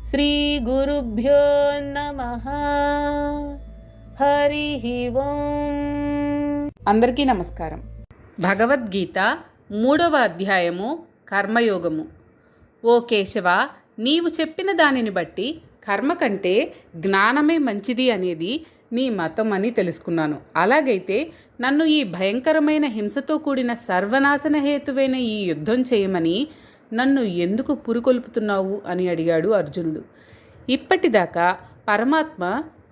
శ్రీ గురుభ్యో నమః. హరి ఓం. అందరికీ నమస్కారం. భగవద్గీత 3వ అధ్యాయము కర్మయోగము. ఓ కేశవ, నీవు చెప్పిన దానిని బట్టి కర్మ కంటే జ్ఞానమే మంచిది అనేది నీ మతం అని తెలుసుకున్నాను. అలాగైతే నన్ను ఈ భయంకరమైన హింసతో కూడిన సర్వనాశన హేతువైన ఈ యుద్ధం చేయమని నన్ను ఎందుకు పురుకొల్పుతున్నావు అని అడిగాడు అర్జునుడు. ఇప్పటిదాకా పరమాత్మ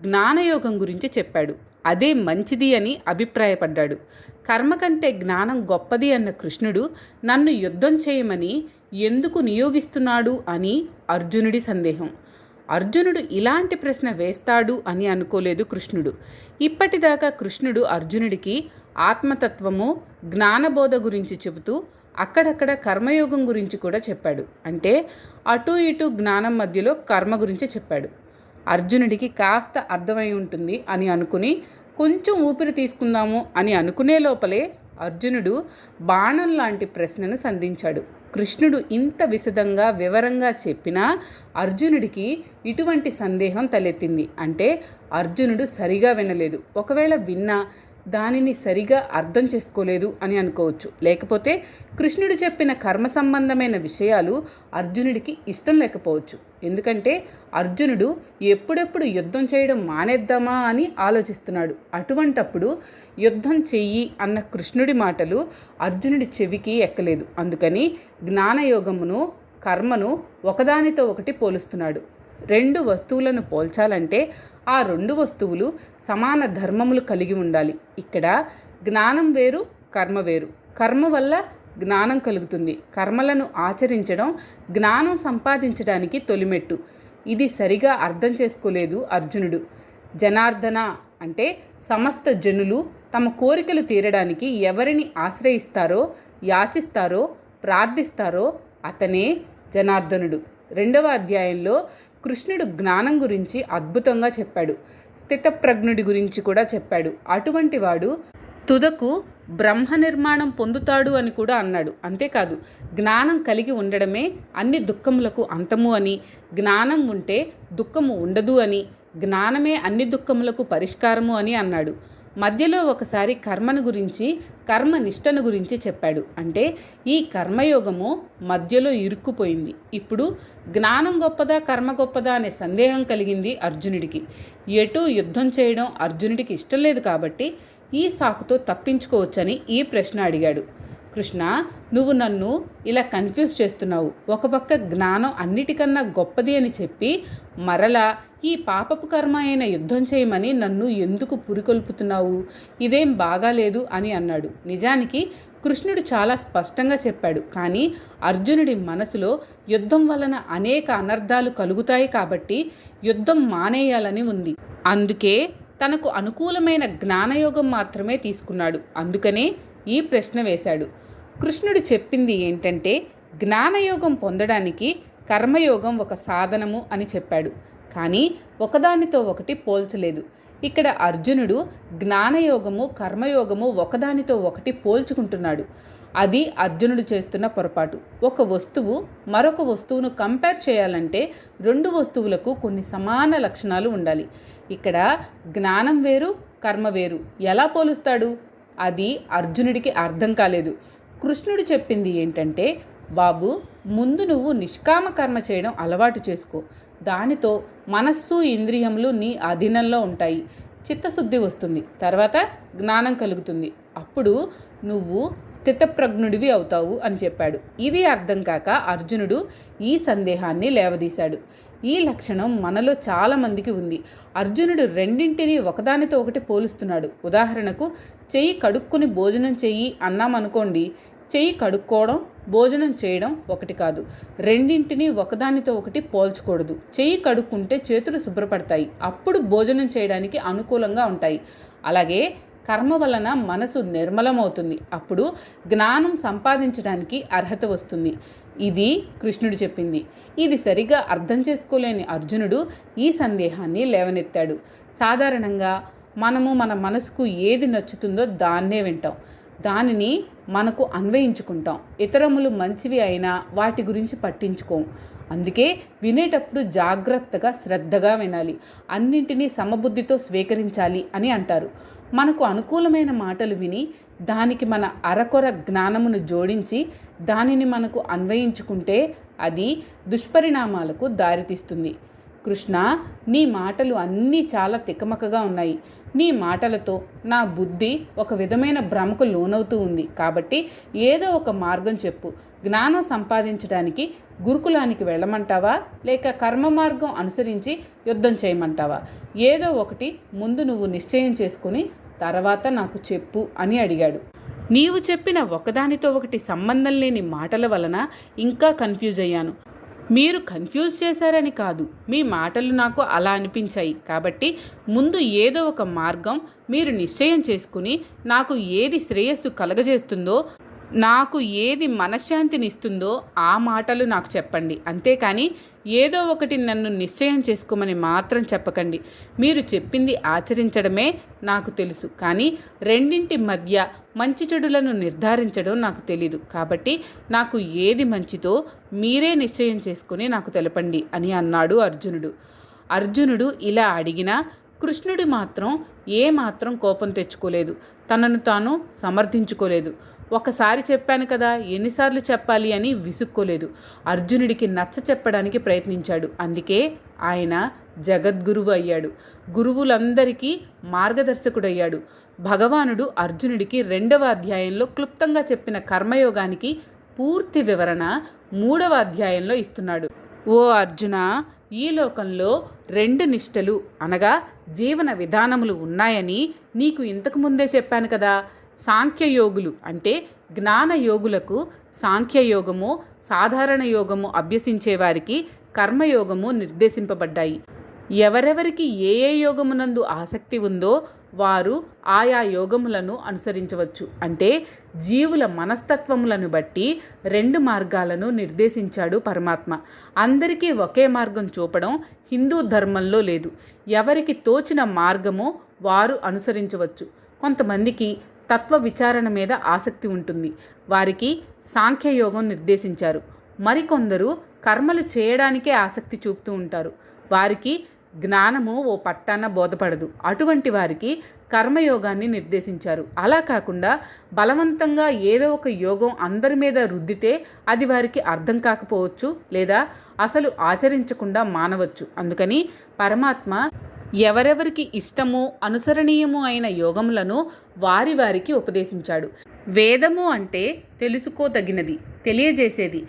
జ్ఞానయోగం గురించి చెప్పాడు, అదే మంచిది అని అభిప్రాయపడ్డాడు. కర్మ కంటే జ్ఞానం గొప్పది అన్న కృష్ణుడు నన్ను యుద్ధం చేయమని ఎందుకు నియోగిస్తున్నాడు అని అర్జునుడి సందేహం. అర్జునుడు ఇలాంటి ప్రశ్న వేస్తాడు అని అనుకోలేదు కృష్ణుడు. ఇప్పటిదాకా కృష్ణుడు అర్జునుడికి ఆత్మతత్వము, జ్ఞానబోధ గురించి చెబుతూ అక్కడక్కడ కర్మయోగం గురించి కూడా చెప్పాడు. అంటే అటు ఇటు జ్ఞానం మధ్యలో కర్మ గురించి చెప్పాడు. అర్జునుడికి కాస్త అర్థమై ఉంటుంది అని అనుకుని కొంచెం ఊపిరి తీసుకుందాము అని అనుకునే లోపలే అర్జునుడు బాణం లాంటి ప్రశ్నను సంధించాడు. కృష్ణుడు ఇంత విశదంగా వివరంగా చెప్పినా అర్జునుడికి ఇటువంటి సందేహం తలెత్తింది. అంటే అర్జునుడు సరిగా వినలేదు, ఒకవేళ విన్నా దానిని సరిగా అర్థం చేసుకోలేదు అని అనుకోవచ్చు. లేకపోతే కృష్ణుడు చెప్పిన కర్మ సంబంధమైన విషయాలు అర్జునుడికి ఇష్టం లేకపోవచ్చు. ఎందుకంటే అర్జునుడు ఎప్పుడెప్పుడు యుద్ధం చేయడం మానేద్దామా అని ఆలోచిస్తున్నాడు. అటువంటప్పుడు యుద్ధం చెయ్యి అన్న కృష్ణుడి మాటలు అర్జునుడి చెవికి ఎక్కలేదు. అందుకని జ్ఞానయోగమును, కర్మను ఒకదానితో ఒకటి పోలుస్తున్నాడు. 2 వస్తువులను పోల్చాలంటే ఆ 2 వస్తువులు సమాన ధర్మములు కలిగి ఉండాలి. ఇక్కడ జ్ఞానం వేరు, కర్మ వేరు. కర్మ వల్ల జ్ఞానం కలుగుతుంది. కర్మలను ఆచరించడం జ్ఞానం సంపాదించడానికి తొలిమెట్టు. ఇది సరిగా అర్థం చేసుకోలేదు అర్జునుడు. జనార్దన అంటే సమస్త జనులు తమ కోరికలు తీరడానికి ఎవరిని ఆశ్రయిస్తారో, యాచిస్తారో, ప్రార్థిస్తారో అతనే జనార్దనుడు. 2వ అధ్యాయంలో కృష్ణుడు జ్ఞానం గురించి అద్భుతంగా చెప్పాడు. స్థితప్రజ్ఞుడి గురించి కూడా చెప్పాడు. అటువంటి వాడు తుదకు బ్రహ్మ నిర్మాణం పొందుతాడు అని కూడా అన్నాడు. అంతేకాదు, జ్ఞానం కలిగి ఉండడమే అన్ని దుఃఖములకు అంతము అని, జ్ఞానం ఉంటే దుఃఖము ఉండదు అని, జ్ఞానమే అన్ని దుఃఖములకు పరిష్కారము అని అన్నాడు. మధ్యలో ఒకసారి కర్మను గురించి, కర్మ నిష్టను గురించి చెప్పాడు. అంటే ఈ కర్మయోగము మధ్యలో ఇరుక్కుపోయింది. ఇప్పుడు జ్ఞానం గొప్పదా, కర్మ గొప్పదా అనే సందేహం కలిగింది అర్జునుడికి. ఎటు యుద్ధం చేయడం అర్జునుడికి ఇష్టం లేదు కాబట్టి ఈ సాకుతో తప్పించుకోవచ్చని ఈ ప్రశ్న అడిగాడు. కృష్ణ, నువ్వు నన్ను ఇలా కన్ఫ్యూజ్ చేస్తున్నావు. ఒక పక్క జ్ఞానం అన్నిటికన్నా గొప్పది అని చెప్పి మరలా ఈ పాపపు కర్మ అయిన యుద్ధం చేయమని నన్ను ఎందుకు పురికొల్పుతున్నావు? ఇదేం బాగాలేదు అని అన్నాడు. నిజానికి కృష్ణుడు చాలా స్పష్టంగా చెప్పాడు. కానీ అర్జునుడి మనసులో యుద్ధం వలన అనేక అనర్థాలు కలుగుతాయి కాబట్టి యుద్ధం మానేయాలని ఉంది. అందుకే తనకు అనుకూలమైన జ్ఞానయోగం మాత్రమే తీసుకున్నాడు. అందుకనే ఈ ప్రశ్న వేశాడు. కృష్ణుడు చెప్పింది ఏంటంటే జ్ఞానయోగం పొందడానికి కర్మయోగం ఒక సాధనము అని చెప్పాడు. కానీ ఒకదానితో ఒకటి పోల్చలేదు. ఇక్కడ అర్జునుడు జ్ఞానయోగము, కర్మయోగము ఒకదానితో ఒకటి పోల్చుకుంటున్నాడు. అది అర్జునుడు చేస్తున్న పొరపాటు. ఒక వస్తువు మరొక వస్తువును కంపేర్ చేయాలంటే 2 వస్తువులకు కొన్ని సమాన లక్షణాలు ఉండాలి. ఇక్కడ జ్ఞానం వేరు, కర్మ వేరు. ఎలా పోలుస్తాడు? అది అర్జునుడికి అర్థం కాలేదు. కృష్ణుడు చెప్పింది ఏంటంటే, బాబు, ముందు నువ్వు నిష్కామ కర్మ చేయడం అలవాటు చేసుకో. దానితో మనస్సు, ఇంద్రియములు నీ అధీనంలో ఉంటాయి. చిత్తశుద్ధి వస్తుంది. తర్వాత జ్ఞానం కలుగుతుంది. అప్పుడు నువ్వు స్థితప్రజ్ఞుడివి అవుతావు అని చెప్పాడు. ఇది అర్థం కాక అర్జునుడు ఈ సందేహాన్ని లేవదీశాడు. ఈ లక్షణం మనలో చాలామందికి ఉంది. అర్జునుడు రెండింటినీ ఒకదానితో ఒకటి పోలుస్తున్నాడు. ఉదాహరణకు, చెయ్యి కడుక్కుని భోజనం చెయ్యి అన్నామనుకోండి. చెయ్యి కడుక్కోవడం, భోజనం చేయడం ఒకటి కాదు. రెండింటినీ ఒకదానితో ఒకటి పోల్చకూడదు. చెయ్యి కడుక్కుంటే చేతులు శుభ్రపడతాయి, అప్పుడు భోజనం చేయడానికి అనుకూలంగా ఉంటాయి. అలాగే కర్మ వలన మనసు నిర్మలమవుతుంది, అప్పుడు జ్ఞానం సంపాదించడానికి అర్హత వస్తుంది. ఇది కృష్ణుడు చెప్పింది. ఇది సరిగా అర్థం చేసుకోలేని అర్జునుడు ఈ సందేహాన్ని లేవనెత్తాడు. సాధారణంగా మనము మన మనసుకు ఏది నచ్చుతుందో దాన్నే వింటాం. దానిని మనకు అన్వయించుకుంటాం. ఇతరములు మంచివి అయినా వాటి గురించి పట్టించుకోం. అందుకే వినేటప్పుడు జాగ్రత్తగా శ్రద్ధగా వినాలి, అన్నింటినీ సమబుద్ధితో స్వీకరించాలి అని అంటారు. మనకు అనుకూలమైన మాటలు విని దానికి మన అరకొర జ్ఞానమును జోడించి దానిని మనకు అన్వయించుకుంటే అది దుష్పరిణామాలకు దారితీస్తుంది. కృష్ణ, నీ మాటలు అన్నీ చాలా తికమకగా ఉన్నాయి. నీ మాటలతో నా బుద్ధి ఒక విధమైన భ్రమకు లోనవుతూ ఉంది. కాబట్టి ఏదో ఒక మార్గం చెప్పు. జ్ఞానం సంపాదించడానికి గురుకులానికి వెళ్ళమంటావా, లేక కర్మ మార్గం అనుసరించి యుద్ధం చేయమంటావా? ఏదో ఒకటి ముందు నువ్వు నిశ్చయం చేసుకుని తర్వాత నాకు చెప్పు అని అడిగాడు. నీవు చెప్పిన ఒకదానితో ఒకటి సంబంధం లేని మాటల వలన ఇంకా కన్ఫ్యూజ్ అయ్యాను. మీరు కన్ఫ్యూజ్ చేశారని కాదు, మీ మాటలు నాకు అలా అనిపించాయి. కాబట్టి ముందు ఏదో ఒక మార్గం మీరు నిశ్చయం చేసుకుని నాకు ఏది శ్రేయస్సు కలగజేస్తుందో, నాకు ఏది మనశ్శాంతినిస్తుందో ఆ మాటలు నాకు చెప్పండి. అంతేకాని ఏదో ఒకటి నన్ను నిశ్చయం చేసుకోమని మాత్రం చెప్పకండి. మీరు చెప్పింది ఆచరించడమే నాకు తెలుసు, కానీ రెండింటి మధ్య మంచి చెడులను నిర్ధారించడం నాకు తెలీదు. కాబట్టి నాకు ఏది మంచిదో మీరే నిశ్చయం చేసుకుని నాకు తెలపండి అని అన్నాడు అర్జునుడు. అర్జునుడు ఇలా అడిగినా కృష్ణుడి మాత్రం ఏమాత్రం కోపం తెచ్చుకోలేదు, తనను తాను సమర్థించుకోలేదు. ఒకసారి చెప్పాను కదా, ఎన్నిసార్లు చెప్పాలి అని విసుక్కోలేదు. అర్జునుడికి నచ్చ చెప్పడానికి ప్రయత్నించాడు. అందుకే ఆయన జగద్గురువు అయ్యాడు, గురువులందరికీ మార్గదర్శకుడయ్యాడు. భగవానుడు అర్జునుడికి 2వ అధ్యాయంలో క్లుప్తంగా చెప్పిన కర్మయోగానికి పూర్తి వివరణ 3వ అధ్యాయంలో ఇస్తున్నాడు. ఓ అర్జున, ఈ లోకంలో 2 నిష్టలు అనగా జీవన విధానములు ఉన్నాయని నీకు ఇంతకు ముందే చెప్పాను కదా. సాంఖ్యయోగులు అంటే జ్ఞానయోగులకు సాంఖ్యయోగము, సాధారణ యోగము అభ్యసించే వారికి కర్మయోగము నిర్దేశింపబడ్డాయి. ఎవరెవరికి ఏ ఏ యోగమునందు ఆసక్తి ఉందో వారు ఆయా యోగములను అనుసరించవచ్చు. అంటే జీవుల మనస్తత్వములను బట్టి 2 మార్గాలను నిర్దేశించాడు పరమాత్మ. అందరికీ ఒకే మార్గం చూపడం హిందూ ధర్మంలో లేదు. ఎవరికి తోచిన మార్గము వారు అనుసరించవచ్చు. కొంతమందికి తత్వ విచారణ మీద ఆసక్తి ఉంటుంది, వారికి సాంఖ్యయోగం నిర్దేశించారు. మరికొందరు కర్మలు చేయడానికే ఆసక్తి చూపుతూ ఉంటారు, వారికి జ్ఞానము ఓ పట్టాన బోధపడదు. అటువంటి వారికి కర్మయోగాన్ని నిర్దేశించారు. అలా కాకుండా బలవంతంగా ఏదో ఒక యోగం అందరి మీద రుద్దితే అది వారికి అర్థం కాకపోవచ్చు, లేదా అసలు ఆచరించకుండా మానవచ్చు. అందుకని పరమాత్మ ఎవరెవరికి ఇష్టము, అనుసరణీయము అయిన యోగములను వారి వారికి ఉపదేశించాడు. వేదము అంటే తెలుసుకోదగినది, తెలియజేసేది.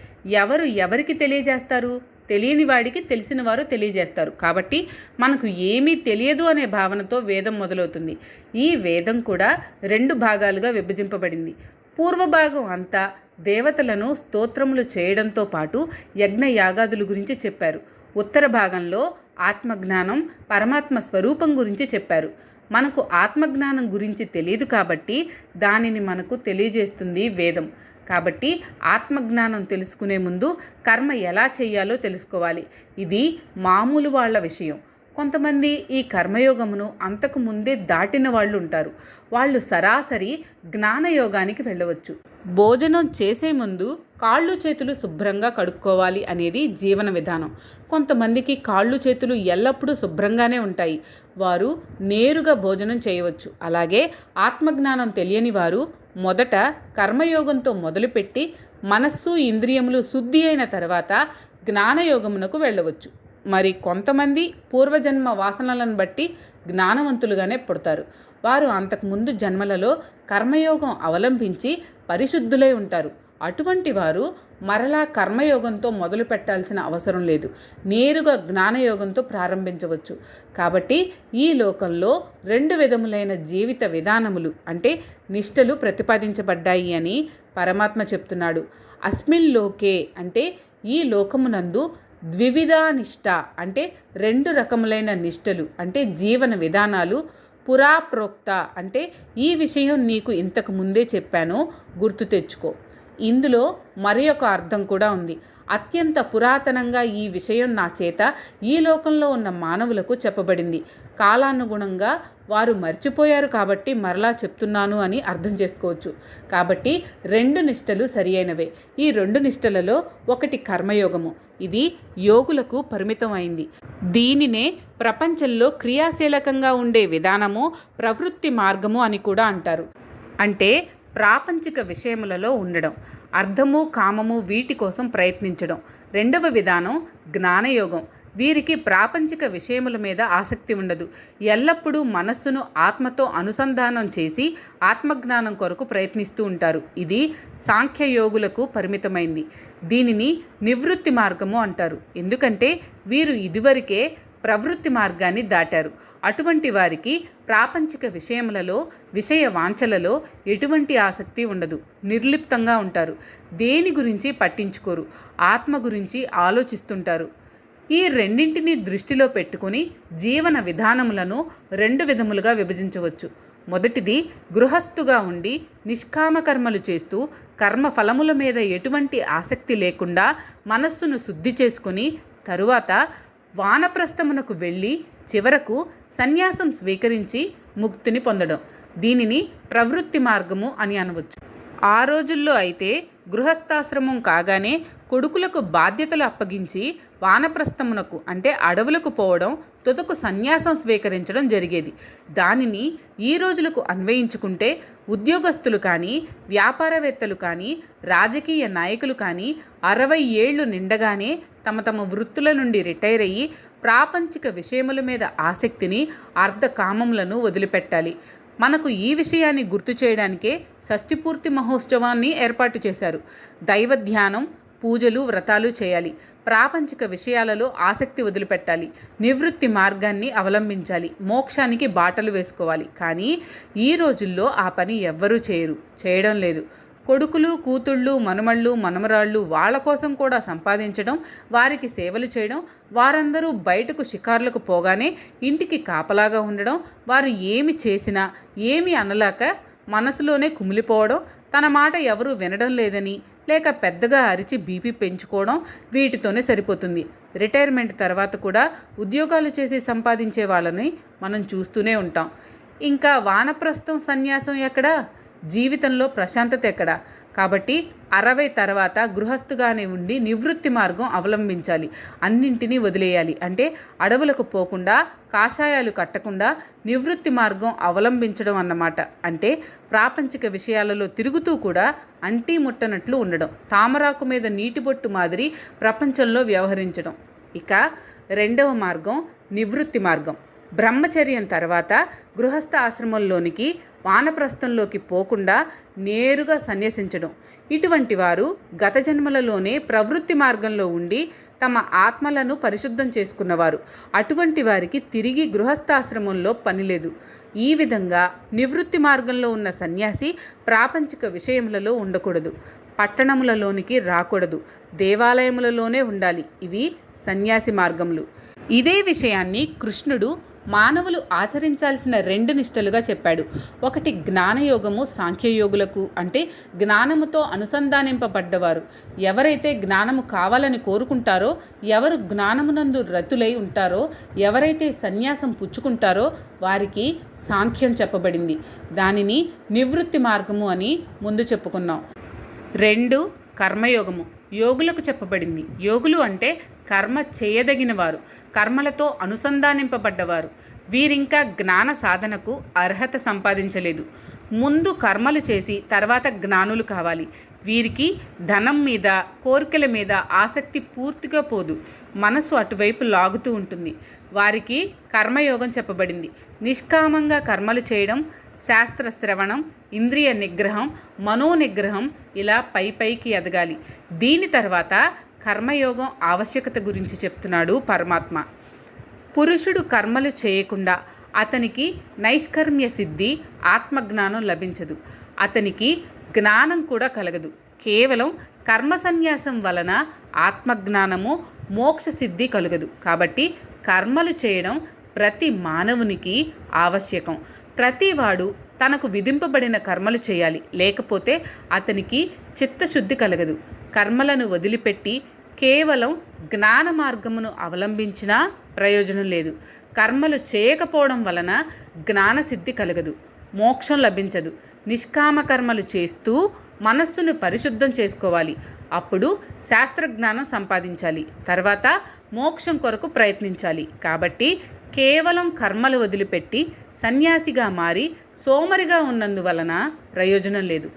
ఎవరు ఎవరికి తెలియజేస్తారు? తెలియని వాడికి తెలిసిన వారు తెలియజేస్తారు. కాబట్టి మనకు ఏమీ తెలియదు అనే భావనతో వేదం మొదలవుతుంది. ఈ వేదం కూడా 2 భాగాలుగా విభజింపబడింది. పూర్వభాగం అంతా దేవతలను స్తోత్రములు చేయడంతో పాటు యజ్ఞ యాగాదుల గురించి చెప్పారు. ఉత్తర భాగంలో ఆత్మజ్ఞానం, పరమాత్మ స్వరూపం గురించి చెప్పారు. మనకు ఆత్మజ్ఞానం గురించి తెలియదు కాబట్టి దానిని మనకు తెలియజేస్తుంది వేదం. కాబట్టి ఆత్మజ్ఞానం తెలుసుకునే ముందు కర్మ ఎలా చేయాలో తెలుసుకోవాలి. ఇది మామూలు వాళ్ళ విషయం. కొంతమంది ఈ కర్మయోగమును అంతకు ముందే దాటిన వాళ్ళు ఉంటారు. వాళ్ళు సరాసరి జ్ఞానయోగానికి వెళ్ళవచ్చు. భోజనం చేసే ముందు కాళ్ళు చేతులు శుభ్రంగా కడుక్కోవాలి అనేది జీవన విధానం. కొంతమందికి కాళ్ళు చేతులు ఎల్లప్పుడూ శుభ్రంగానే ఉంటాయి, వారు నేరుగా భోజనం చేయవచ్చు. అలాగే ఆత్మజ్ఞానం తెలియని వారు మొదట కర్మయోగంతో మొదలుపెట్టి మనస్సు ఇంద్రియములు శుద్ధి అయిన తర్వాత జ్ఞానయోగమునకు వెళ్ళవచ్చు. మరి కొంతమంది పూర్వజన్మ వాసనలను బట్టి జ్ఞానవంతులుగానే పుడతారు. వారు అంతకుముందు జన్మలలో కర్మయోగం అవలంబించి పరిశుద్ధులై ఉంటారు. అటువంటి వారు మరలా కర్మయోగంతో మొదలు పెట్టాల్సిన అవసరం లేదు, నేరుగా జ్ఞానయోగంతో ప్రారంభించవచ్చు. కాబట్టి ఈ లోకంలో 2 విధములైన జీవిత విధానములు అంటే నిష్టలు ప్రతిపాదించబడ్డాయి అని పరమాత్మ చెప్తున్నాడు. అస్మిన్ లోకే అంటే ఈ లోకమునందు ద్వివిధ నిష్ట అంటే 2 రకములైన నిష్టలు అంటే జీవన విధానాలు. పురాప్రోక్త అంటే ఈ విషయం నీకు ఇంతకు ముందే చెప్పాను, గుర్తు తెచ్చుకో. ఇందులో మరి ఒక అర్థం కూడా ఉంది. అత్యంత పురాతనంగా ఈ విషయం నా చేత ఈ లోకంలో ఉన్న మానవులకు చెప్పబడింది. కాలానుగుణంగా వారు మర్చిపోయారు కాబట్టి మరలా చెప్తున్నాను అని అర్థం చేసుకోవచ్చు. కాబట్టి 2 నిష్టలు సరి అయినవే. ఈ 2 నిష్టలలో ఒకటి కర్మయోగము. ఇది యోగులకు పరిమితం అయింది. దీనినే ప్రపంచంలో క్రియాశీలకంగా ఉండే విధానము, ప్రవృత్తి మార్గము అని కూడా అంటారు. అంటే ప్రాపంచిక విషయములలో ఉండడం, అర్థము కామము వీటి కోసం ప్రయత్నించడం. రెండవ విధానం జ్ఞానయోగం. వీరికి ప్రాపంచిక విషయముల మీద ఆసక్తి ఉండదు. ఎల్లప్పుడూ మనస్సును ఆత్మతో అనుసంధానం చేసి ఆత్మజ్ఞానం కొరకు ప్రయత్నిస్తూ ఉంటారు. ఇది సాంఖ్యయోగులకు పరిమితమైంది. దీనిని నివృత్తి మార్గము అంటారు. ఎందుకంటే వీరు ఇదివరకే ప్రవృత్తి మార్గాన్ని దాటారు. అటువంటి వారికి ప్రాపంచిక విషయములలో, విషయ వాంఛలలో ఎటువంటి ఆసక్తి ఉండదు. నిర్లిప్తంగా ఉంటారు. దేని గురించి పట్టించుకోరు. ఆత్మ గురించి ఆలోచిస్తుంటారు. ఈ రెండింటిని దృష్టిలో పెట్టుకుని జీవన విధానములను 2 విధములుగా విభజించవచ్చు. మొదటిది గృహస్థుగా ఉండి నిష్కామ కర్మలు చేస్తూ కర్మ ఫలముల మీద ఎటువంటి ఆసక్తి లేకుండా మనస్సును శుద్ధి చేసుకుని తరువాత వానప్రస్థమునకు వెళ్ళి చివరకు సన్యాసం స్వీకరించి ముక్తిని పొందడం. దీనిని ప్రవృత్తి మార్గము అని అనవచ్చు. ఆ రోజుల్లో అయితే గృహస్థాశ్రమం కాగానే కొడుకులకు బాధ్యతలు అప్పగించి వానప్రస్థమునకు అంటే అడవులకు పోవడం, తుదకు సన్యాసం స్వీకరించడం జరిగేది. దానిని ఈ రోజులకు అన్వయించుకుంటే ఉద్యోగస్తులు కానీ, వ్యాపారవేత్తలు కానీ, రాజకీయ నాయకులు కానీ 60 ఏళ్ళు నిండగానే తమ తమ వృత్తుల నుండి రిటైర్ అయ్యి ప్రాపంచిక విషయముల మీద ఆసక్తిని, అర్ధకామములను వదిలిపెట్టాలి. మనకు ఈ విషయాన్ని గుర్తు చేయడానికే షష్ఠిపూర్తి మహోత్సవాన్ని ఏర్పాటు చేశారు. దైవ ధ్యానం, పూజలు, వ్రతాలు చేయాలి. ప్రాపంచిక విషయాలలో ఆసక్తి వదిలిపెట్టాలి. నివృత్తి మార్గాన్ని అవలంబించాలి. మోక్షానికి బాటలు వేసుకోవాలి. కానీ ఈ రోజుల్లో ఆ పని ఎవ్వరూ చేయడం లేదు. కొడుకులు, కూతుళ్ళు, మనుమళ్ళు, మనమరాళ్ళు వాళ్ళ కోసం కూడా సంపాదించడం, వారికి సేవలు చేయడం, వారందరూ బయటకు షికార్లకు పోగానే ఇంటికి కాపలాగా ఉండడం, వారు ఏమి చేసినా ఏమి అనలేక మనసులోనే కుమిలిపోవడం, తన మాట ఎవరూ వినడం లేదని లేక పెద్దగా అరిచి బీపీ పెంచుకోవడం, వీటితోనే సరిపోతుంది. రిటైర్మెంట్ తర్వాత కూడా ఉద్యోగాలు చేసి సంపాదించే వాళ్ళని మనం చూస్తూనే ఉంటాం. ఇంకా వానప్రస్థం సన్యాసం ఎక్కడా? జీవితంలో ప్రశాంతత ఎక్కడా? కాబట్టి 60 తర్వాత గృహస్థుగానే ఉండి నివృత్తి మార్గం అవలంబించాలి. అన్నింటినీ వదిలేయాలి. అంటే అడవులకు పోకుండా, కాషాయాలు కట్టకుండా నివృత్తి మార్గం అవలంబించడం అన్నమాట. అంటే ప్రాపంచిక విషయాలలో తిరుగుతూ కూడా అంటీ ముట్టనట్లు ఉండడం. తామరాకు మీద నీటి బొట్టు మాదిరి ప్రపంచంలో వ్యవహరించడం. ఇక రెండవ మార్గం నివృత్తి మార్గం. బ్రహ్మచర్యం తర్వాత గృహస్థ ఆశ్రమంలోనికి, వానప్రస్థంలోకి పోకుండా నేరుగా సన్యసించడం. ఇటువంటి వారు గత జన్మలలోనే ప్రవృత్తి మార్గంలో ఉండి తమ ఆత్మలను పరిశుద్ధం చేసుకున్నవారు. అటువంటి వారికి తిరిగి గృహస్థాశ్రమంలో పని లేదు. ఈ విధంగా నివృత్తి మార్గంలో ఉన్న సన్యాసి ప్రాపంచిక విషయములలో ఉండకూడదు. పట్టణములలోనికి రాకూడదు. దేవాలయములలోనే ఉండాలి. ఇవి సన్యాసి మార్గములు. ఇదే విషయాన్ని కృష్ణుడు మానవులు ఆచరించాల్సిన 2 నిష్టలుగా చెప్పాడు. ఒకటి జ్ఞానయోగము సాంఖ్యయోగులకు, అంటే జ్ఞానముతో అనుసంధానింపబడ్డవారు. ఎవరైతే జ్ఞానము కావాలని కోరుకుంటారో, ఎవరు జ్ఞానమునందు రతులై ఉంటారో, ఎవరైతే సన్యాసం పుచ్చుకుంటారో వారికి సాంఖ్యం చెప్పబడింది. దానిని నివృత్తి మార్గము అని ముందు చెప్పుకున్నాం. 2 కర్మయోగము యోగులకు చెప్పబడింది. యోగులు అంటే కర్మ చేయదగిన వారు, కర్మలతో అనుసంధానింపబడ్డవారు. వీరింకా జ్ఞాన సాధనకు అర్హత సంపాదించలేదు. ముందు కర్మలు చేసి తర్వాత జ్ఞానులు కావాలి. వీరికి ధనం మీద, కోరికల మీద ఆసక్తి పూర్తిగా పోదు. మనసు అటువైపు లాగుతూ ఉంటుంది. వారికి కర్మయోగం చెప్పబడింది. నిష్కామంగా కర్మలు చేయడం, శాస్త్ర శ్రవణం, ఇంద్రియ నిగ్రహం, మనోనిగ్రహం, ఇలా పైకి ఎదగాలి. దీని తర్వాత కర్మయోగం ఆవశ్యకత గురించి చెప్తున్నాడు పరమాత్మ. పురుషుడు కర్మలు చేయకుండా అతనికి నైష్కర్మ్య సిద్ధి, ఆత్మజ్ఞానం లభించదు. అతనికి జ్ఞానం కూడా కలగదు. కేవలం కర్మ సన్యాసం వలన ఆత్మజ్ఞానము, మోక్ష సిద్ధి కలుగదు. కాబట్టి కర్మలు చేయడం ప్రతి మానవునికి ఆవశ్యకం. ప్రతివాడు తనకు విధింపబడిన కర్మలు చేయాలి. లేకపోతే అతనికి చిత్తశుద్ధి కలగదు. కర్మలను వదిలిపెట్టి కేవలం జ్ఞాన మార్గమును అవలంబించినా ప్రయోజనం లేదు. కర్మలు చేయకపోవడం వలన జ్ఞానసిద్ధి కలగదు, మోక్షం లభించదు. నిష్కామ కర్మలు చేస్తూ మనస్సును పరిశుద్ధం చేసుకోవాలి. అప్పుడు శాస్త్రజ్ఞానం సంపాదించాలి. తర్వాత మోక్షం కొరకు ప్రయత్నించాలి. కాబట్టి కేవలం కర్మలు వదిలిపెట్టి సన్యాసిగా మారి సోమరిగా ఉన్నందువలన ప్రయోజనం లేదు.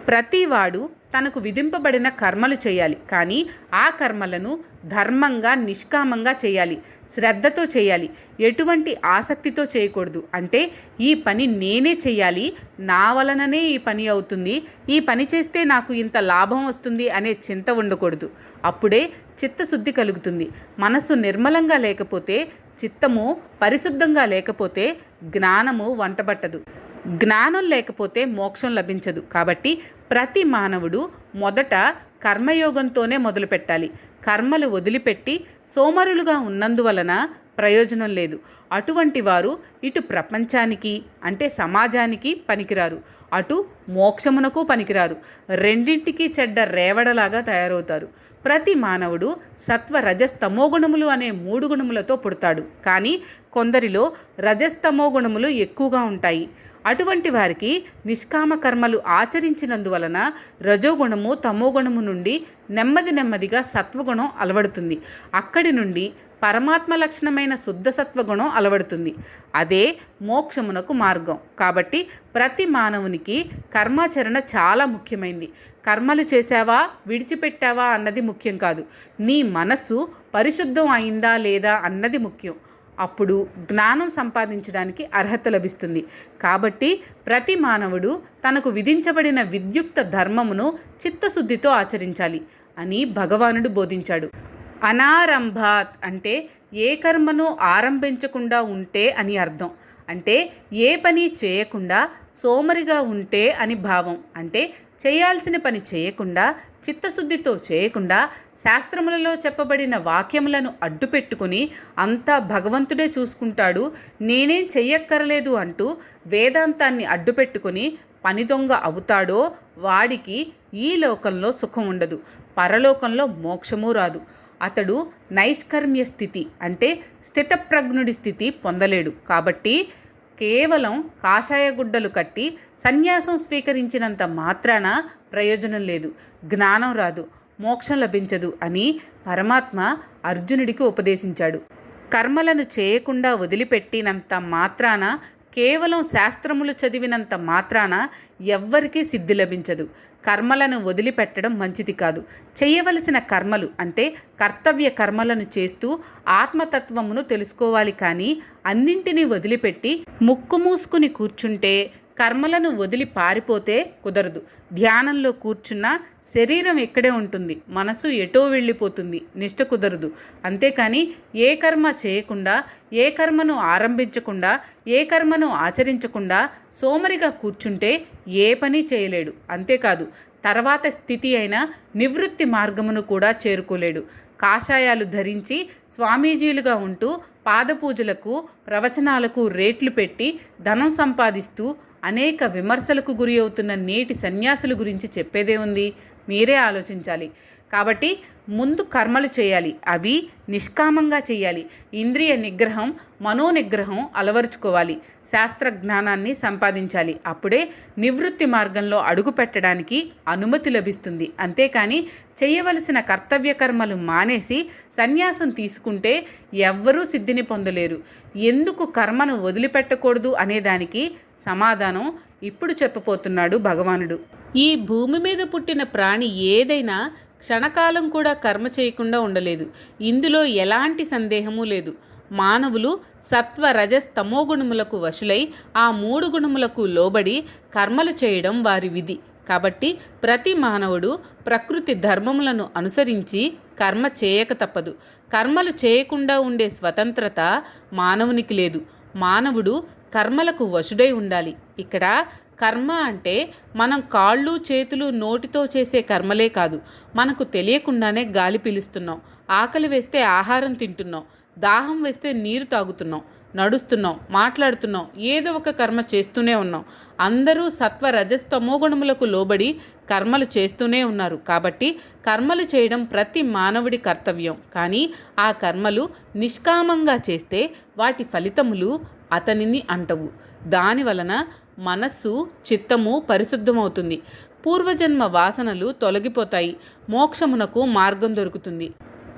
ప్రతివాడు తనకు విధింపబడిన కర్మలు చేయాలి, కానీ ఆ కర్మలను ధర్మంగా నిష్కామంగా చేయాలి, శ్రద్ధతో చేయాలి, ఎటువంటి ఆసక్తితో చేయకూడదు. అంటే ఈ పని నేనే చేయాలి, నా వలననే ఈ పని అవుతుంది, ఈ పని చేస్తే నాకు ఇంత లాభం వస్తుంది అనే చింత ఉండకూడదు. అప్పుడే చిత్తశుద్ధి కలుగుతుంది. మనస్సు నిర్మలంగా లేకపోతే, చిత్తము పరిశుద్ధంగా లేకపోతే జ్ఞానము వంటబట్టదు. జ్ఞానం లేకపోతే మోక్షం లభించదు. కాబట్టి ప్రతి మానవుడు మొదట కర్మయోగంతోనే మొదలుపెట్టాలి. కర్మలు వదిలిపెట్టి సోమరులుగా ఉన్నందువలన ప్రయోజనం లేదు. అటువంటి వారు ఇటు ప్రపంచానికి అంటే సమాజానికి పనికిరారు, అటు మోక్షమునకు పనికిరారు. రెండింటికి చెడ్డ రేవడలాగా తయారవుతారు. ప్రతి మానవుడు సత్వ రజస్తమో గుణములు అనే 3 గుణములతో పుడతాడు. కానీ కొందరిలో రజస్తమో గుణములు ఎక్కువగా ఉంటాయి. అటువంటి వారికి నిష్కామ కర్మలు ఆచరించినందువలన రజోగుణము తమోగుణము నుండి నెమ్మదిగా సత్వగుణం అలవడుతుంది. అక్కడి నుండి పరమాత్మ లక్షణమైన శుద్ధ సత్వగుణం అలవడుతుంది. అదే మోక్షమునకు మార్గం. కాబట్టి ప్రతి మానవునికి కర్మాచరణ చాలా ముఖ్యమైంది. కర్మలు చేశావా విడిచిపెట్టావా అన్నది ముఖ్యం కాదు, నీ మనస్సు పరిశుద్ధం అయిందా లేదా అన్నది ముఖ్యం. అప్పుడు జ్ఞానం సంపాదించడానికి అర్హత లభిస్తుంది. కాబట్టి ప్రతి మానవుడు తనకు విధించబడిన విద్యుక్త ధర్మమును చిత్తశుద్ధితో ఆచరించాలి అని భగవానుడు బోధించాడు. అనారంభాత్ అంటే ఏ కర్మను ఆరంభించకుండా ఉంటే అని అర్థం. అంటే ఏ పని చేయకుండా సోమరిగా ఉంటే అని భావం. అంటే చేయాల్సిన పని చేయకుండా, చిత్తశుద్ధితో చేయకుండా, శాస్త్రములలో చెప్పబడిన వాక్యములను అడ్డుపెట్టుకుని అంతా భగవంతుడే చూసుకుంటాడు, నేనేం చెయ్యక్కర్లేదు అంటూ వేదాంతాన్ని అడ్డుపెట్టుకుని పని దొంగ అవుతాడో వాడికి ఈ లోకంలో సుఖం ఉండదు, పరలోకంలో మోక్షము రాదు. అతడు నైష్కర్మ్య స్థితి అంటే స్థితప్రజ్ఞుడి స్థితి పొందలేడు. కాబట్టి కేవలం కాషాయ గుడ్డలు కట్టి సన్యాసం స్వీకరించినంత మాత్రాన ప్రయోజనం లేదు, జ్ఞానం రాదు, మోక్షం లభించదు అని పరమాత్మ అర్జునుడికి ఉపదేశించాడు. కర్మలను చేయకుండా వదిలిపెట్టినంత మాత్రాన, కేవలం శాస్త్రములు చదివినంత మాత్రాన ఎవ్వరికీ సిద్ధి లభించదు. కర్మలను వదిలిపెట్టడం మంచిది కాదు. చేయవలసిన కర్మలు అంటే కర్తవ్య కర్మలను చేస్తూ ఆత్మతత్వమును తెలుసుకోవాలి. కానీ అన్నింటినీ వదిలిపెట్టి ముక్కు మూసుకుని కూర్చుంటే, కర్మలను వదిలి పారిపోతే కుదరదు. ధ్యానంలో కూర్చున్నా శరీరం ఇక్కడే ఉంటుంది, మనసు ఎటో వెళ్ళిపోతుంది, నిష్ట కుదరదు. అంతేకాని ఏ కర్మ చేయకుండా, ఏ కర్మను ఆరంభించకుండా, ఏ కర్మను ఆచరించకుండా సోమరిగా కూర్చుంటే ఏ పని చేయలేడు. అంతేకాదు, తర్వాత స్థితి అయిన నివృత్తి మార్గమును కూడా చేరుకోలేడు. కాషాయాలు ధరించి స్వామీజీలుగా ఉంటూ పాదపూజలకు, ప్రవచనాలకు రేట్లు పెట్టి ధనం సంపాదిస్తూ అనేక విమర్శలకు గురి అవుతున్న నేటి సన్యాసుల గురించి చెప్పేదే ఉంది, మీరే ఆలోచించాలి. కాబట్టి ముందు కర్మలు చేయాలి, అవి నిష్కామంగా చేయాలి. ఇంద్రియ నిగ్రహం, మనోనిగ్రహం అలవరుచుకోవాలి, శాస్త్ర జ్ఞానాన్ని సంపాదించాలి. అప్పుడే నివృత్తి మార్గంలో అడుగు పెట్టడానికి అనుమతి లభిస్తుంది. అంతేకాని చేయవలసిన కర్తవ్య కర్మలు మానేసి సన్యాసం తీసుకుంటే ఎవ్వరూ సిద్ధిని పొందలేరు. ఎందుకు కర్మను వదిలిపెట్టకూడదు అనేదానికి సమాధానం ఇప్పుడు చెప్పబోతున్నాడు భగవానుడు. ఈ భూమి మీద పుట్టిన ప్రాణి ఏదైనా క్షణకాలం కూడా కర్మ చేయకుండా ఉండలేదు. ఇందులో ఎలాంటి సందేహము లేదు. మానవులు సత్వ రజస్ తమో గుణములకు వశులై ఆ 3 గుణములకు లోబడి కర్మలు చేయడం వారి విధి. కాబట్టి ప్రతి మానవుడు ప్రకృతి ధర్మములను అనుసరించి కర్మ చేయక తప్పదు. కర్మలు చేయకుండా ఉండే స్వతంత్రత మానవునికి లేదు. మానవుడు కర్మలకు వశుడై ఉండాలి. ఇక్కడ కర్మ అంటే మనం కాళ్ళు, చేతులు, నోటితో చేసే కర్మలే కాదు. మనకు తెలియకుండానే గాలి పీలుస్తున్నాం, ఆకలి వేస్తే ఆహారం తింటున్నాం, దాహం వేస్తే నీరు తాగుతున్నాం, నడుస్తున్నాం, మాట్లాడుతున్నాం, ఏదో ఒక కర్మ చేస్తూనే ఉన్నాం. అందరూ సత్వ రజస్తమో గుణములకు లోబడి కర్మలు చేస్తూనే ఉన్నారు. కాబట్టి కర్మలు చేయడం ప్రతి మానవుడి కర్తవ్యం. కానీ ఆ కర్మలు నిష్కామంగా చేస్తే వాటి ఫలితములు అతనిని అంటవు. దానివలన మనస్సు, చిత్తము పరిశుద్ధమవుతుంది. పూర్వజన్మ వాసనలు తొలగిపోతాయి. మోక్షమునకు మార్గం దొరుకుతుంది.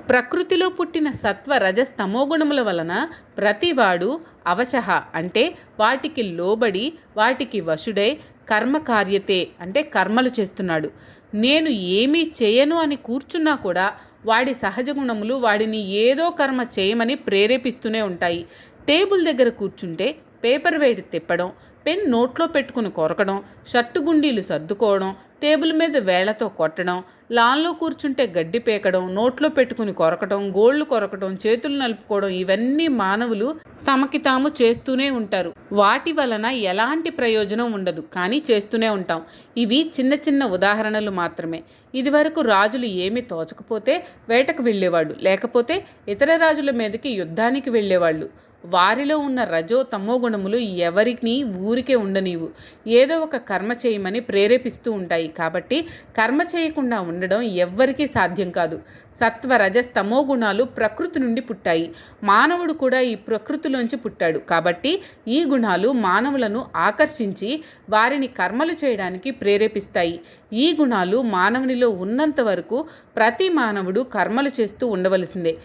ప్రకృతిలో పుట్టిన సత్వ రజస్ తమోగుణముల వలన ప్రతివాడు అవశః అంటే వాటికి లోబడి, వాటికి వశుడై కర్మకార్యతే అంటే కర్మలు చేస్తున్నాడు. నేను ఏమీ చేయను అని కూర్చున్నా కూడా వాడి సహజ గుణములు వాడిని ఏదో కర్మ చేయమని ప్రేరేపిస్తూనే ఉంటాయి. టేబుల్ దగ్గర కూర్చుంటే పేపర్ వెయిట్ తిప్పడం, పెన్ నోట్లో పెట్టుకుని కొరకడం, షర్టు గుండీలు సర్దుకోవడం, టేబుల్ మీద వేళ్లతో కొట్టడం, లాన్లో కూర్చుంటే గడ్డి పేకడం, నోట్లో పెట్టుకుని కొరకడం, గోళ్లు కొరకడం, చేతులు నలుపుకోవడం ఇవన్నీ మానవులు తమకి తాము చేస్తూనే ఉంటారు. వాటి వలన ఎలాంటి ప్రయోజనం ఉండదు, కానీ చేస్తూనే ఉంటాం. ఇవి చిన్న చిన్న ఉదాహరణలు మాత్రమే. ఇదివరకు రాజులు ఏమీ తోచకపోతే వేటకు వెళ్ళేవాళ్ళు, లేకపోతే ఇతర రాజుల మీదకి యుద్ధానికి వెళ్ళేవాళ్ళు. వారిలో ఉన్న రజో తమో గుణములు ఎవరిని ఊరికే ఉండనివు, ఏదో ఒక కర్మ చేయమని ప్రేరేపిస్తూ ఉంటాయి. కాబట్టి కర్మ చేయకుండా ఉండడం ఎవ్వరికీ సాధ్యం కాదు. సత్వ రజస్ తమో గుణాలు ప్రకృతి నుండి పుట్టాయి. మానవుడు కూడా ఈ ప్రకృతిలోంచి పుట్టాడు. కాబట్టి ఈ గుణాలు మానవులను ఆకర్షించి వారిని కర్మలు చేయడానికి ప్రేరేపిస్తాయి. ఈ గుణాలు మానవునిలో ఉన్నంత వరకు ప్రతి మానవుడు కర్మలు చేస్తూ ఉండవలసిందే.